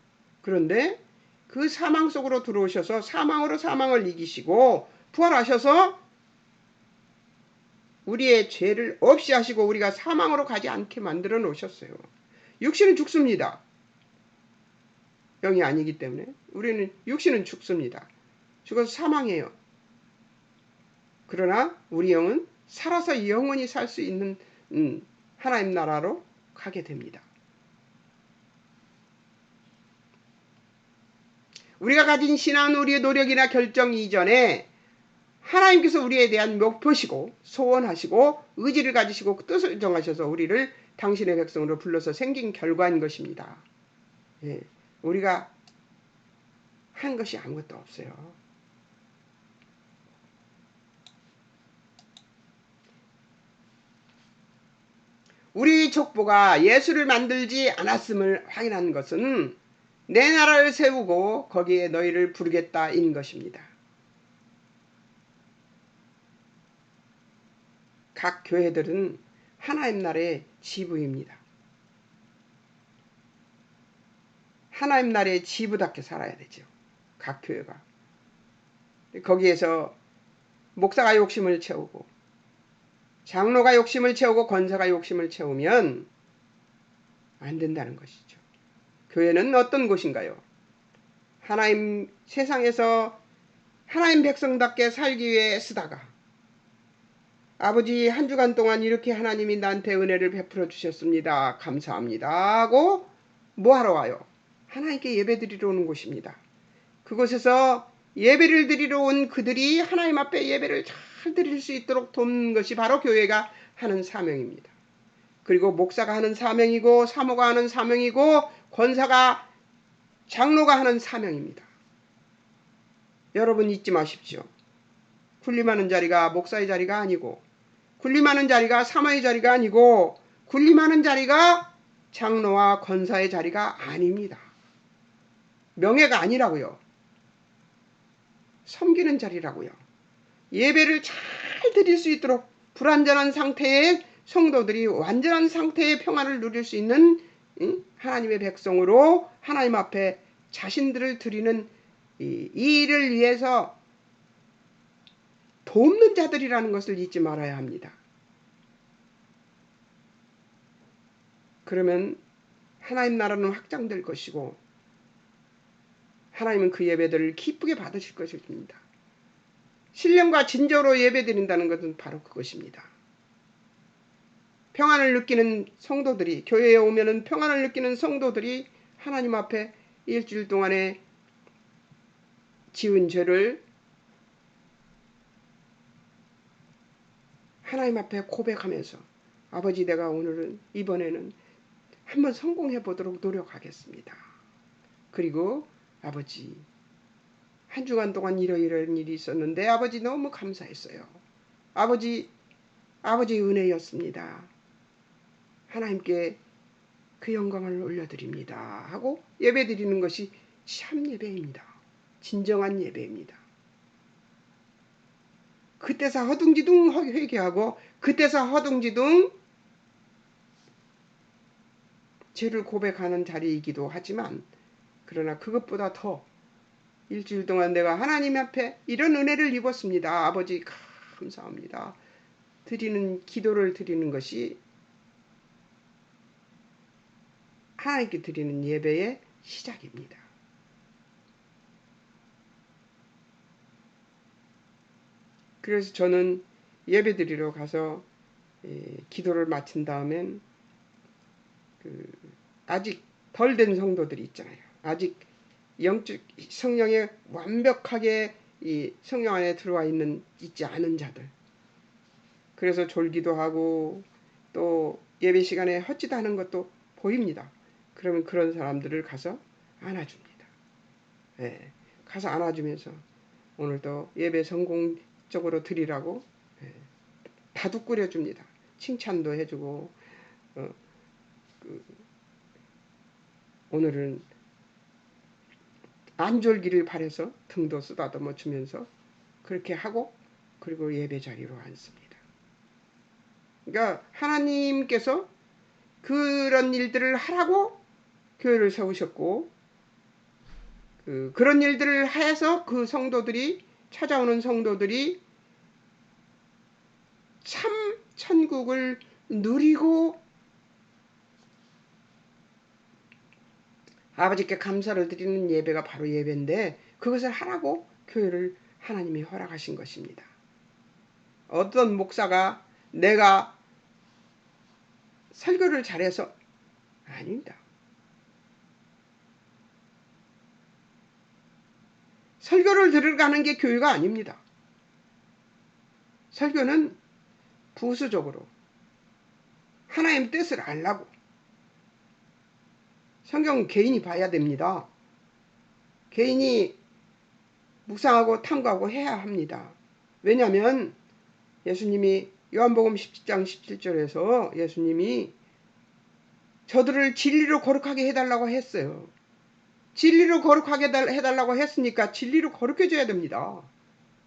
그런데 그 사망 속으로 들어오셔서 사망으로 사망을 이기시고 부활하셔서 우리의 죄를 없이 하시고 우리가 사망으로 가지 않게 만들어 놓으셨어요. 육신은 죽습니다. 영이 아니기 때문에 우리는 육신은 죽습니다. 죽어서 사망해요. 그러나 우리 영은 살아서 영원히 살 수 있는 하나님 나라로 가게 됩니다. 우리가 가진 신앙은 우리의 노력이나 결정 이전에 하나님께서 우리에 대한 목표시고 소원하시고 의지를 가지시고 뜻을 정하셔서 우리를 당신의 백성으로 불러서 생긴 결과인 것입니다. 예, 우리가 한 것이 아무것도 없어요. 우리 족보가 예수를 만들지 않았음을 확인한 것은 내 나라를 세우고 거기에 너희를 부르겠다인 것입니다. 각 교회들은 하나님 나라의 지부입니다. 하나님 나라의 지부답게 살아야 되죠. 각 교회가. 거기에서 목사가 욕심을 채우고 장로가 욕심을 채우고 권사가 욕심을 채우면 안 된다는 것이죠. 교회는 어떤 곳인가요? 하나님 세상에서 하나님 백성답게 살기 위해 쓰다가 아버지 한 주간 동안 이렇게 하나님이 나한테 은혜를 베풀어 주셨습니다. 감사합니다 하고 뭐하러 와요? 하나님께 예배드리러 오는 곳입니다. 그곳에서 예배를 드리러 온 그들이 하나님 앞에 예배를 잘 드릴 수 있도록 돕는 것이 바로 교회가 하는 사명입니다. 그리고 목사가 하는 사명이고 사모가 하는 사명이고 권사가 장로가 하는 사명입니다. 여러분 잊지 마십시오. 군림하는 자리가 목사의 자리가 아니고 군림하는 자리가 사모의 자리가 아니고 군림하는 자리가 장로와 권사의 자리가 아닙니다. 명예가 아니라고요. 섬기는 자리라고요. 예배를 잘 드릴 수 있도록 불완전한 상태의 성도들이 완전한 상태의 평안을 누릴 수 있는 하나님의 백성으로 하나님 앞에 자신들을 드리는 이 일을 위해서 돕는 자들이라는 것을 잊지 말아야 합니다. 그러면 하나님 나라는 확장될 것이고 하나님은 그 예배들을 기쁘게 받으실 것입니다. 신령과 진정으로 예배드린다는 것은 바로 그것입니다. 평안을 느끼는 성도들이, 교회에 오면은 평안을 느끼는 성도들이 하나님 앞에 일주일 동안에 지은 죄를 하나님 앞에 고백하면서 아버지, 내가 오늘은 이번에는 한번 성공해 보도록 노력하겠습니다. 그리고 아버지, 한 주간 동안 이런 일이 있었는데 아버지 너무 감사했어요. 아버지의 은혜였습니다. 하나님께 그 영광을 올려드립니다 하고 예배드리는 것이 참 예배입니다. 진정한 예배입니다. 그때서 허둥지둥 회개하고 그때서 허둥지둥 죄를 고백하는 자리이기도 하지만, 그러나 그것보다 더 일주일 동안 내가 하나님 앞에 이런 은혜를 입었습니다. 아버지 감사합니다. 드리는 기도를 드리는 것이 하나님께 드리는 예배의 시작입니다. 그래서 저는 예배 드리러 가서 기도를 마친 다음엔 아직 덜 된 성도들이 있잖아요. 아직 영적 성령에 완벽하게 이 성령 안에 들어와 있지 않은 자들. 그래서 졸기도 하고 또 예배 시간에 헛짓 하는 것도 보입니다. 그러면 그런 사람들을 가서 안아줍니다. 예, 가서 안아주면서 오늘도 예배 성공적으로 드리라고 다독 끓여줍니다. 칭찬도 해주고 오늘은 안 졸기를 바라서 등도 쓰다듬어 주면서 그렇게 하고 그리고 예배 자리로 앉습니다. 그러니까 하나님께서 그런 일들을 하라고 교회를 세우셨고, 그런 일들을 해서 그 성도들이, 찾아오는 성도들이 참 천국을 누리고 아버지께 감사를 드리는 예배가 바로 예배인데, 그것을 하라고 교회를 하나님이 허락하신 것입니다. 어떤 목사가 내가 설교를 잘해서, 아닙니다. 설교를 들으러 가는 게 교회가 아닙니다. 설교는 부수적으로 하나님 뜻을 알라고. 성경은 개인이 봐야 됩니다. 개인이 묵상하고 탐구하고 해야 합니다. 왜냐하면 예수님이 요한복음 17장 17절에서 예수님이 저들을 진리로 거룩하게 해달라고 했어요. 진리로 거룩하게 해달라고 했으니까 진리로 거룩해져야 됩니다.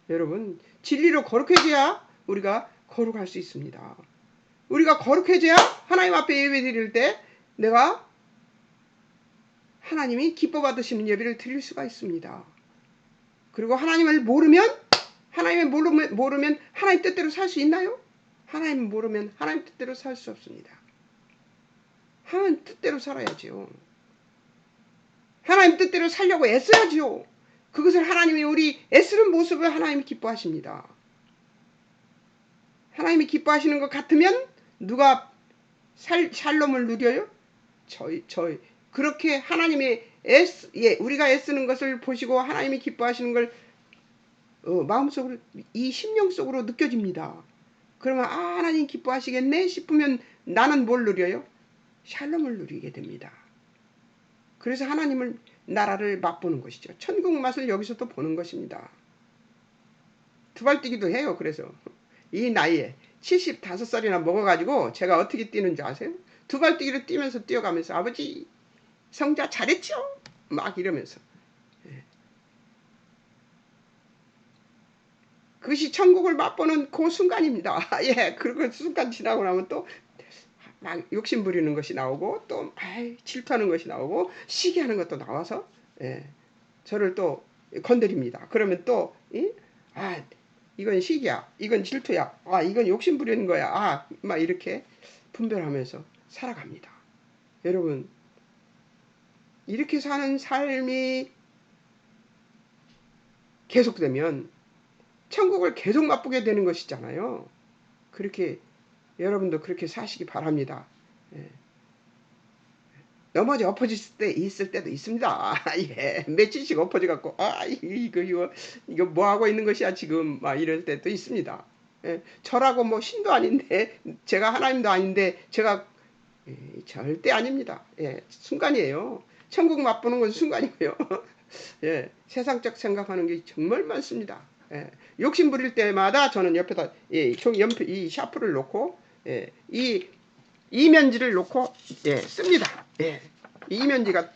여러분, 진리로 거룩해져야 우리가 거룩할 수 있습니다. 우리가 거룩해져야 하나님 앞에 예배 드릴 때 내가 하나님이 기뻐 받으시는 예배를 드릴 수가 있습니다. 그리고 하나님을 모르면 하나님 뜻대로 살 수 있나요? 하나님 모르면 하나님 뜻대로 살 수 없습니다. 하나님 뜻대로 살아야죠. 하나님 뜻대로 살려고 애써야죠. 그것을 하나님이 우리 애쓰는 모습을 하나님이 기뻐하십니다. 하나님이 기뻐하시는 것 같으면 누가 샬롬을 누려요? 저희 그렇게 하나님의 우리가 애쓰는 것을 보시고 하나님이 기뻐하시는 걸 마음속으로, 이 심령 속으로 느껴집니다. 그러면 하나님 기뻐하시겠네 싶으면 나는 뭘 누려요? 샬롬을 누리게 됩니다. 그래서 하나님을 나라를 맛보는 것이죠. 천국 맛을 여기서 또 보는 것입니다. 두발뛰기도 해요. 그래서 이 나이에 75살이나 먹어가지고 제가 어떻게 뛰는지 아세요? 두발뛰기를 뛰면서 뛰어가면서 아버지 성자 잘했죠? 막 이러면서. 그것이 천국을 맛보는 그 순간입니다. 예, 그리고 순간 지나고 나면 또 막 욕심 부리는 것이 나오고 또 질투하는 것이 나오고 시기하는 것도 나와서 저를 또 건드립니다. 그러면 또 이건 시기야, 이건 질투야, 이건 욕심 부리는 거야, 막 이렇게 분별하면서 살아갑니다. 여러분, 이렇게 사는 삶이 계속되면 천국을 계속 맛보게 되는 것이잖아요. 그렇게 여러분도 그렇게 사시기 바랍니다. 예. 넘어져 엎어질 때 있을 때도 있습니다. 예, 며칠씩 엎어져 갖고 이거 뭐 하고 있는 것이야 지금 막 이럴 때도 있습니다. 예, 저라고 뭐 신도 아닌데 제가 하나님도 아닌데 제가 절대 아닙니다. 예, 순간이에요. 천국 맛보는 건 순간이고요. 예, 세상적 생각하는 게 정말 많습니다. 예, 욕심 부릴 때마다 저는 옆에다 이 샤프를 놓고 이 이면지를 놓고 씁니다. 예. 이면지가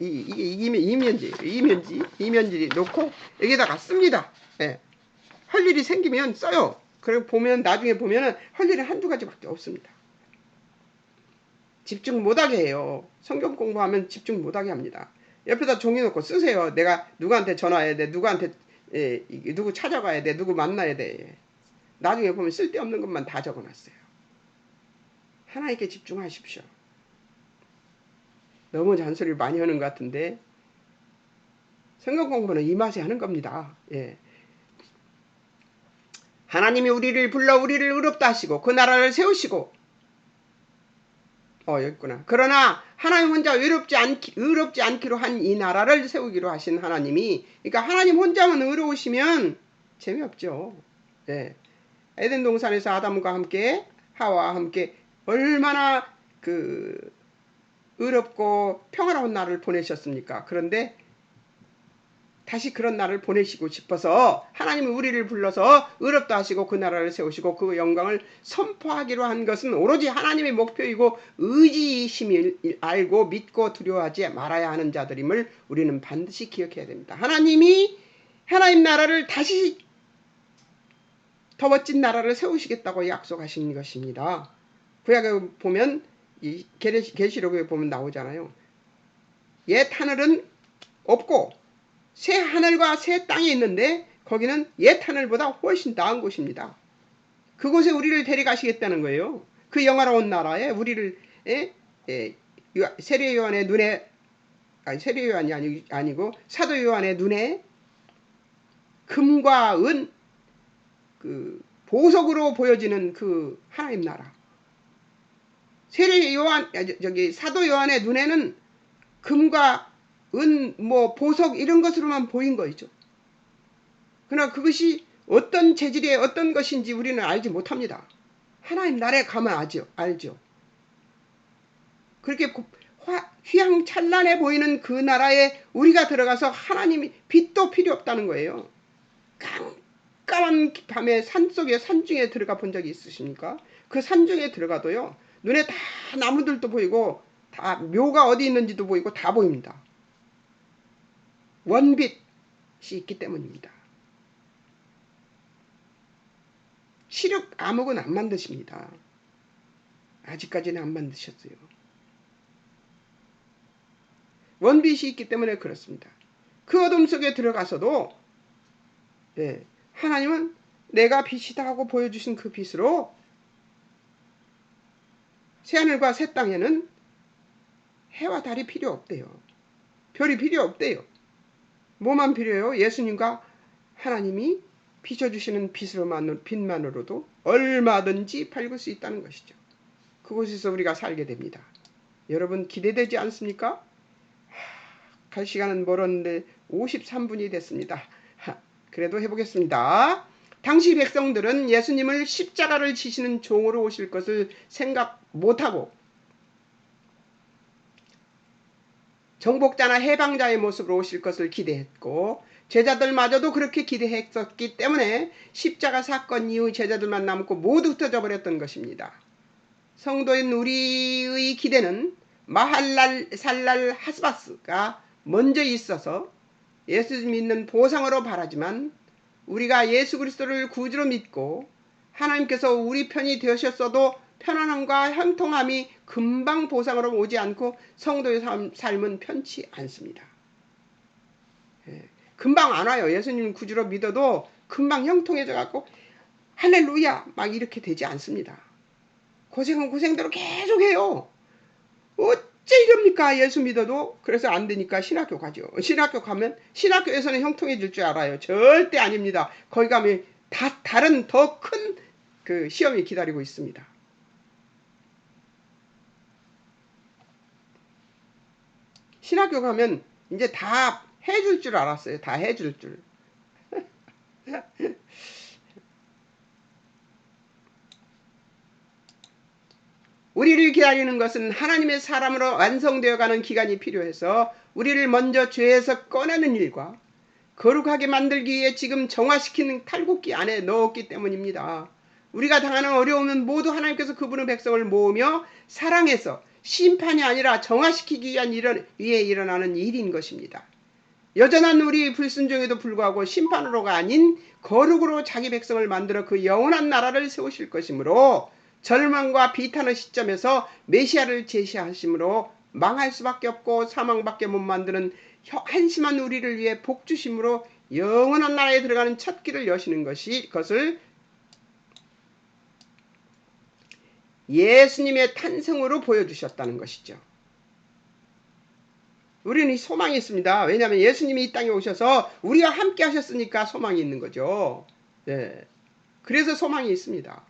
이면지 놓고 여기다가 씁니다. 예. 할 일이 생기면 써요. 그리고 보면 나중에 보면은 할 일은 한두 가지밖에 없습니다. 집중 못하게 해요. 성경 공부하면 집중 못하게 합니다. 옆에다 종이 놓고 쓰세요. 내가 누구한테 전화해야 돼. 누구한테 누구 찾아가야 돼. 누구 만나야 돼. 나중에 보면 쓸데없는 것만 다 적어놨어요. 하나님께 집중하십시오. 너무 잔소리를 많이 하는 것 같은데 성경 공부는 이 맛에 하는 겁니다. 예. 하나님이 우리를 불러 우리를 의롭다 하시고 그 나라를 세우시고 여기 있구나. 그러나 하나님 혼자 의롭지 않기로 한 이 나라를 세우기로 하신 하나님이 그러니까 하나님 혼자만 의로우시면 재미없죠. 예. 에덴 동산에서 아담과 함께 하와와 함께 얼마나 의롭고 평화로운 날을 보내셨습니까? 그런데 다시 그런 날을 보내시고 싶어서 하나님은 우리를 불러서 의롭다 하시고 그 나라를 세우시고 그 영광을 선포하기로 한 것은 오로지 하나님의 목표이고 의지심을 알고 믿고 두려워하지 말아야 하는 자들임을 우리는 반드시 기억해야 됩니다. 하나님이 하나님 나라를 다시 더 멋진 나라를 세우시겠다고 약속하신 것입니다. 구약에 보면 이 계시록에 보면 나오잖아요. 옛 하늘은 없고 새 하늘과 새 땅이 있는데 거기는 옛 하늘보다 훨씬 나은 곳입니다. 그곳에 우리를 데려가시겠다는 거예요. 그 영화로운 나라에 우리를 세례 요한의 눈에 세례 요한이 아니고 사도 요한의 눈에 금과 은 보석으로 보여지는 그 하나님 나라. 세례 요한 사도 요한의 눈에는 금과 은, 보석 이런 것으로만 보인 거죠. 그러나 그것이 어떤 재질의 어떤 것인지 우리는 알지 못합니다. 하나님 나라에 가면 알죠. 그렇게 휘황찬란해 보이는 그 나라에 우리가 들어가서 하나님이 빛도 필요 없다는 거예요. 깜깜한 밤에 산중에 들어가 본 적이 있으십니까? 그 산중에 들어가도요. 눈에 다 나무들도 보이고 다 묘가 어디 있는지도 보이고 다 보입니다. 원빛이 있기 때문입니다. 시력 암흑은 안 만드십니다. 아직까지는 안 만드셨어요. 원빛이 있기 때문에 그렇습니다. 그 어둠 속에 들어가서도 하나님은 내가 빛이다 하고 보여주신 그 빛으로 새하늘과 새 땅에는 해와 달이 필요 없대요. 별이 필요 없대요. 뭐만 필요해요? 예수님과 하나님이 비춰주시는 빛만으로도 얼마든지 밝을 수 있다는 것이죠. 그곳에서 우리가 살게 됩니다. 여러분 기대되지 않습니까? 갈 시간은 멀었는데 53분이 됐습니다. 그래도 해보겠습니다. 당시 백성들은 예수님을 십자가를 지시는 종으로 오실 것을 생각 못하고 정복자나 해방자의 모습으로 오실 것을 기대했고 제자들마저도 그렇게 기대했었기 때문에 십자가 사건 이후 제자들만 남고 모두 흩어져 버렸던 것입니다. 성도인 우리의 기대는 마할랄 살랄 하스바스가 먼저 있어서 예수 믿는 보상으로 바라지만 우리가 예수 그리스도를 구주로 믿고 하나님께서 우리 편이 되셨어도 편안함과 형통함이 금방 보상으로 오지 않고 성도의 삶은 편치 않습니다. 금방 안 와요. 예수님 구주로 믿어도 금방 형통해져 갖고 할렐루야 막 이렇게 되지 않습니다. 고생은 고생대로 계속해요. 어째 이럽니까? 예수 믿어도. 그래서 안 되니까 신학교 가죠. 신학교 가면 신학교에서는 형통해질 줄 알아요. 절대 아닙니다. 거기 가면 다른 더 큰 그 시험이 기다리고 있습니다. 신학교 가면 이제 다 해줄 줄 알았어요. 다 해줄 줄. 우리를 기다리는 것은 하나님의 사람으로 완성되어가는 기간이 필요해서 우리를 먼저 죄에서 꺼내는 일과 거룩하게 만들기 위해 지금 정화시키는 탈곡기 안에 넣었기 때문입니다. 우리가 당하는 어려움은 모두 하나님께서 그분의 백성을 모으며 사랑해서 심판이 아니라 정화시키기 위해 일어나는 일인 것입니다. 여전한 우리 불순종에도 불구하고 심판으로가 아닌 거룩으로 자기 백성을 만들어 그 영원한 나라를 세우실 것이므로 절망과 비탄의 시점에서 메시아를 제시하심으로 망할 수밖에 없고 사망밖에 못 만드는 한심한 우리를 위해 복 주심으로 영원한 나라에 들어가는 첫 길을 여시는 것을 예수님의 탄생으로 보여주셨다는 것이죠. 우리는 소망이 있습니다. 왜냐하면 예수님이 이 땅에 오셔서 우리와 함께 하셨으니까 소망이 있는 거죠. 네. 그래서 소망이 있습니다.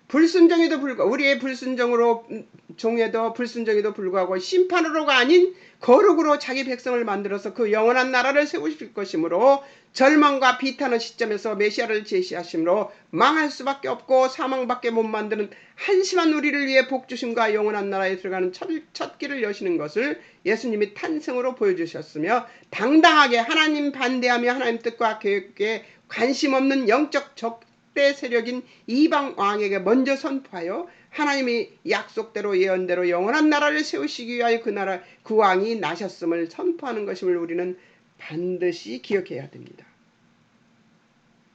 불순종에도 불구하고 우리의 불순종으로 종에도 불순종에도 불구하고 심판으로가 아닌 거룩으로 자기 백성을 만들어서 그 영원한 나라를 세우실 것이므로 절망과 비탄의 시점에서 메시아를 제시하심으로 망할 수밖에 없고 사망밖에 못 만드는 한심한 우리를 위해 복주심과 영원한 나라에 들어가는 첫 길을 여시는 것을 예수님이 탄생으로 보여주셨으며 당당하게 하나님 반대하며 하나님 뜻과 계획에 관심 없는 영적 때 세력인 이방 왕에게 먼저 선포하여 하나님이 약속대로 예언대로 영원한 나라를 세우시기 위하여 그 왕이 나셨음을 선포하는 것임을 우리는 반드시 기억해야 됩니다.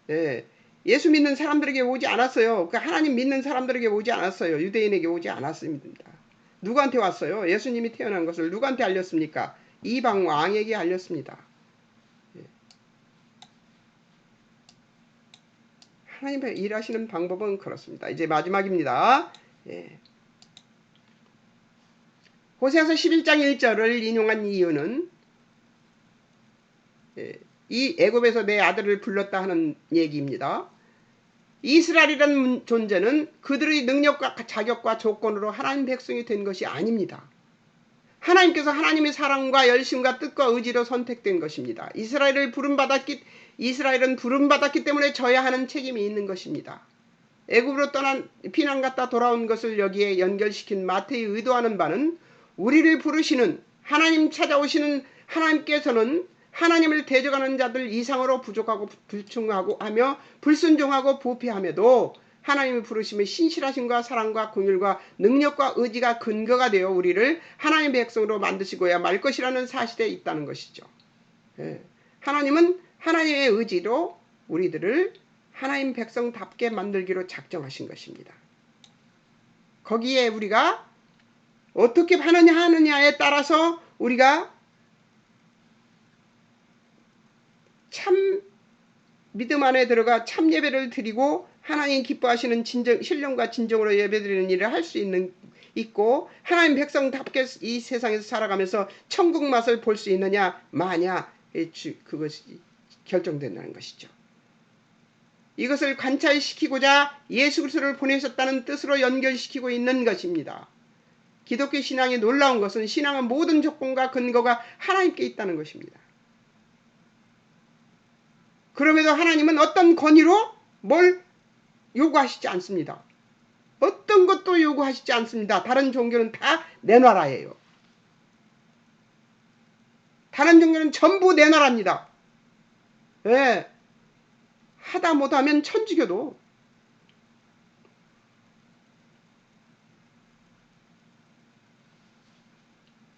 네, 예수 믿는 사람들에게 오지 않았어요. 그러니까 하나님 믿는 사람들에게 오지 않았어요. 유대인에게 오지 않았습니다. 누구한테 왔어요? 예수님이 태어난 것을 누구한테 알렸습니까? 이방 왕에게 알렸습니다. 하나님의 일하시는 방법은 그렇습니다. 이제 마지막입니다. 예. 호세아서 11장 1절을 인용한 이유는 이 애굽에서 내 아들을 불렀다 하는 얘기입니다. 이스라엘이라는 존재는 그들의 능력과 자격과 조건으로 하나님 백성이 된 것이 아닙니다. 하나님께서 하나님의 사랑과 열심과 뜻과 의지로 선택된 것입니다. 이스라엘은 부름받았기 때문에 져야 하는 책임이 있는 것입니다. 애굽으로 피난 갔다 돌아온 것을 여기에 연결시킨 마태의 의도하는 바는 우리를 부르시는 하나님 찾아오시는 하나님께서는 하나님을 대적하는 자들 이상으로 부족하고 불충하고 하며 불순종하고 부패함에도 하나님의 부르심의 신실하심과 사랑과 긍휼과 능력과 의지가 근거가 되어 우리를 하나님의 백성으로 만드시고야 말 것이라는 사실에 있다는 것이죠. 하나님은 하나님의 의지로 우리들을 하나님 백성답게 만들기로 작정하신 것입니다. 거기에 우리가 어떻게 하느냐에 따라서 우리가 참 믿음 안에 들어가 참 예배를 드리고 하나님 기뻐하시는 신령과 진정으로 예배드리는 일을 할 수 있고 하나님 백성답게 이 세상에서 살아가면서 천국 맛을 볼 수 있느냐 마냐 그것이 결정된다는 것이죠. 이것을 관찰시키고자 예수 그리스도를 보내셨다는 뜻으로 연결시키고 있는 것입니다. 기독교 신앙의 놀라운 것은 신앙의 모든 조건과 근거가 하나님께 있다는 것입니다. 그럼에도 하나님은 어떤 권위로 뭘 요구하시지 않습니다. 어떤 것도 요구하시지 않습니다. 다른 종교는 다 내놔라예요. 다른 종교는 전부 내놔랍니다. 네. 하다 못하면 천주교도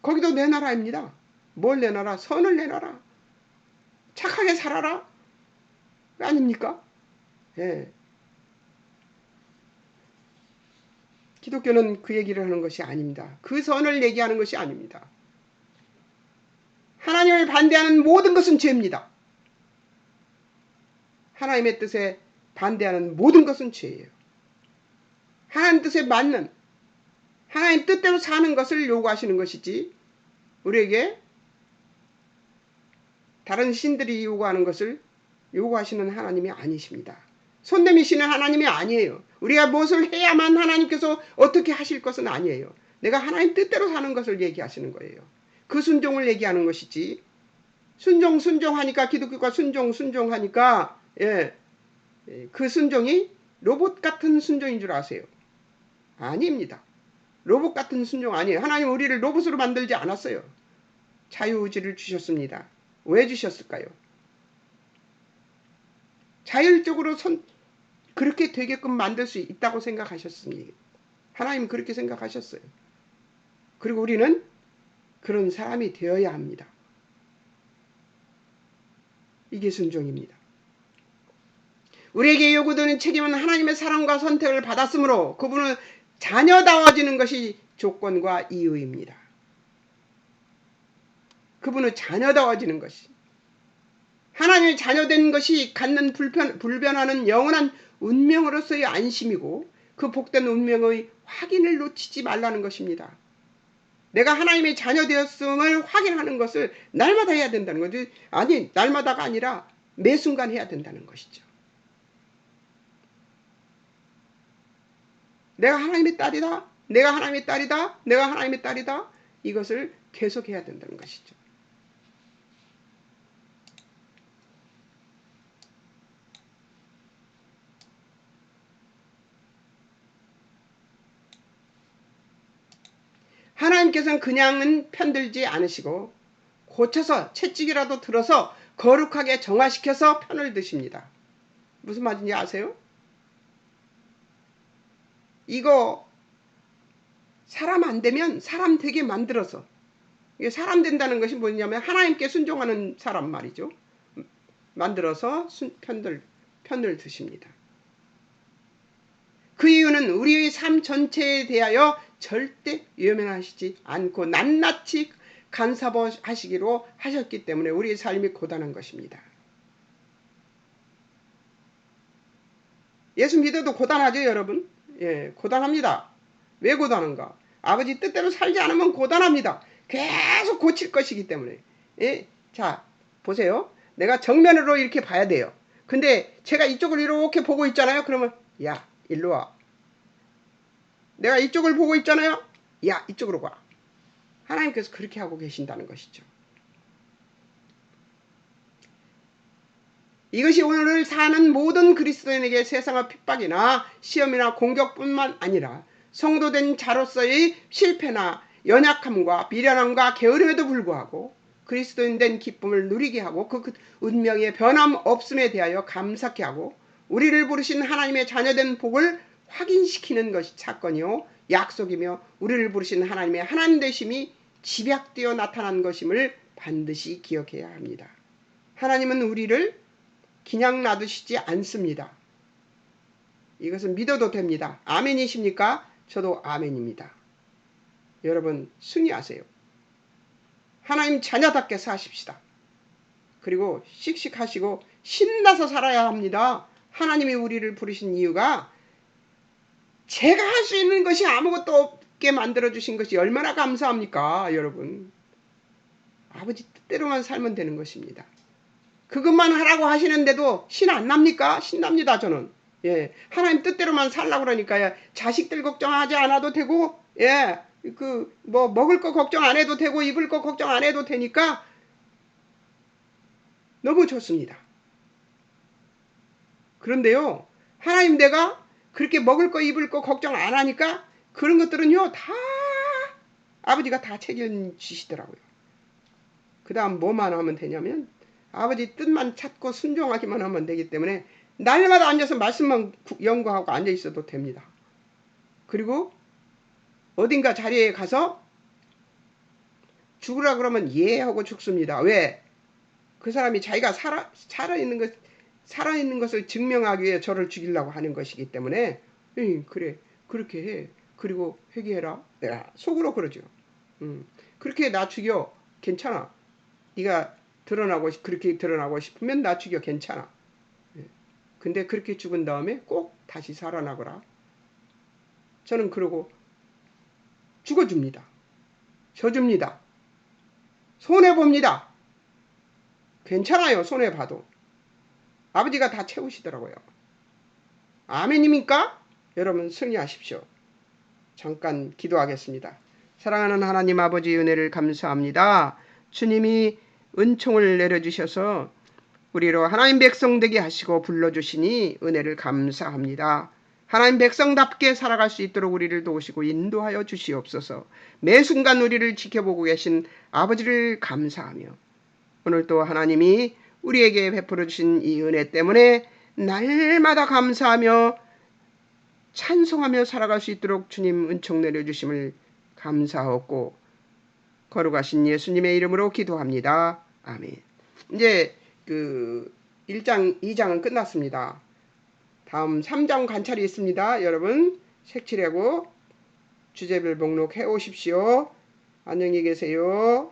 거기도 내놔라입니다. 뭘 내놔라? 선을 내놔라. 착하게 살아라. 아닙니까? 예. 기독교는 그 얘기를 하는 것이 아닙니다. 그 선을 얘기하는 것이 아닙니다. 하나님을 반대하는 모든 것은 죄입니다. 하나님의 뜻에 반대하는 모든 것은 죄예요. 하나님 뜻에 맞는 하나님 뜻대로 사는 것을 요구하시는 것이지 우리에게 다른 신들이 요구하는 것을 요구하시는 하나님이 아니십니다. 손 내미시는 하나님이 아니에요. 우리가 무엇을 해야만 하나님께서 어떻게 하실 것은 아니에요. 내가 하나님 뜻대로 사는 것을 얘기하시는 거예요. 그 순종을 얘기하는 것이지 순종하니까 기독교가 순종하니까 그 순종이 로봇 같은 순종인 줄 아세요? 아닙니다. 로봇 같은 순종 아니에요. 하나님 우리를 로봇으로 만들지 않았어요. 자유의지를 주셨습니다. 왜 주셨을까요? 자율적으로 그렇게 되게끔 만들 수 있다고 생각하셨습니다. 하나님 그렇게 생각하셨어요. 그리고 우리는 그런 사람이 되어야 합니다. 이게 순종입니다. 우리에게 요구되는 책임은 하나님의 사랑과 선택을 받았으므로 그분은 자녀다워지는 것이 조건과 이유입니다. 그분은 자녀다워지는 것이 하나님의 자녀된 것이 갖는 불변하는 영원한 운명으로서의 안심이고 그 복된 운명의 확인을 놓치지 말라는 것입니다. 내가 하나님의 자녀 되었음을 확인하는 것을 날마다 해야 된다는 거지. 아니 날마다가 아니라 매 순간 해야 된다는 것이죠. 내가 하나님의 딸이다. 내가 하나님의 딸이다. 내가 하나님의 딸이다. 이것을 계속해야 된다는 것이죠. 하나님께서는 그냥은 편들지 않으시고 고쳐서 채찍이라도 들어서 거룩하게 정화시켜서 편을 드십니다. 무슨 말인지 아세요? 이거 사람 안 되면 사람 되게 만들어서 이게 사람 된다는 것이 뭐냐면 하나님께 순종하는 사람 말이죠. 만들어서 편을 드십니다. 그 이유는 우리의 삶 전체에 대하여 절대 외면하시지 않고 낱낱이 간사하시기로 하셨기 때문에 우리의 삶이 고단한 것입니다. 예수 믿어도 고단하죠, 여러분? 예, 고단합니다. 왜 고단한가? 아버지 뜻대로 살지 않으면 고단합니다. 계속 고칠 것이기 때문에. 예, 자, 보세요. 내가 정면으로 이렇게 봐야 돼요. 근데 제가 이쪽을 이렇게 보고 있잖아요. 그러면 야, 일로 와. 내가 이쪽을 보고 있잖아요. 야, 이쪽으로 와. 하나님께서 그렇게 하고 계신다는 것이죠. 이것이 오늘 사는 모든 그리스도인에게 세상의 핍박이나 시험이나 공격뿐만 아니라 성도된 자로서의 실패나 연약함과 미련함과 게으름에도 불구하고 그리스도인 된 기쁨을 누리게 하고 그 운명의 변함없음에 대하여 감사케 하고 우리를 부르신 하나님의 자녀된 복을 확인시키는 것이 사건이요 약속이며 우리를 부르신 하나님의 하나님 되심이 집약되어 나타난 것임을 반드시 기억해야 합니다. 하나님은 우리를 그냥 놔두시지 않습니다. 이것은 믿어도 됩니다. 아멘이십니까? 저도 아멘입니다. 여러분 승리하세요. 하나님 자녀답게 사십시다. 그리고 씩씩하시고 신나서 살아야 합니다. 하나님이 우리를 부르신 이유가 제가 할 수 있는 것이 아무것도 없게 만들어주신 것이 얼마나 감사합니까? 여러분. 아버지 뜻대로만 살면 되는 것입니다. 그것만 하라고 하시는데도 신 안 납니까? 신납니다 저는. 예, 하나님 뜻대로만 살라고 그러니까요. 자식들 걱정하지 않아도 되고 먹을 거 걱정 안 해도 되고 입을 거 걱정 안 해도 되니까 너무 좋습니다. 그런데요. 하나님 내가 그렇게 먹을 거 입을 거 걱정 안 하니까 그런 것들은요. 다 아버지가 다 책임지시더라고요. 그 다음 뭐만 하면 되냐면 아버지 뜻만 찾고 순종하기만 하면 되기 때문에 날마다 앉아서 말씀만 연구하고 앉아 있어도 됩니다. 그리고 어딘가 자리에 가서 죽으라 그러면 예 하고 죽습니다. 왜? 그 사람이 자기가 살아있는 것을 증명하기 위해 저를 죽이려고 하는 것이기 때문에 그래 그렇게 해. 그리고 회개해라. 내가 속으로 그러죠. 그렇게 나 죽여. 괜찮아. 네가 그렇게 드러나고 싶으면 나 죽여. 괜찮아. 근데 그렇게 죽은 다음에 꼭 다시 살아나거라. 저는 그러고 죽어줍니다. 져줍니다. 손해봅니다. 괜찮아요. 손해봐도. 아버지가 다 채우시더라고요. 아멘입니까? 여러분 승리하십시오. 잠깐 기도하겠습니다. 사랑하는 하나님 아버지 은혜를 감사합니다. 주님이 은총을 내려주셔서 우리로 하나님 백성 되게 하시고 불러주시니 은혜를 감사합니다. 하나님 백성답게 살아갈 수 있도록 우리를 도우시고 인도하여 주시옵소서. 매 순간 우리를 지켜보고 계신 아버지를 감사하며 오늘 또 하나님이 우리에게 베풀어 주신 이 은혜 때문에 날마다 감사하며 찬송하며 살아갈 수 있도록 주님 은총 내려주심을 감사하고 거룩하신 예수님의 이름으로 기도합니다. 아멘. 이제 1장, 2장은 끝났습니다. 다음 3장 관찰이 있습니다. 여러분 색칠하고 주제별 목록 해오십시오. 안녕히 계세요.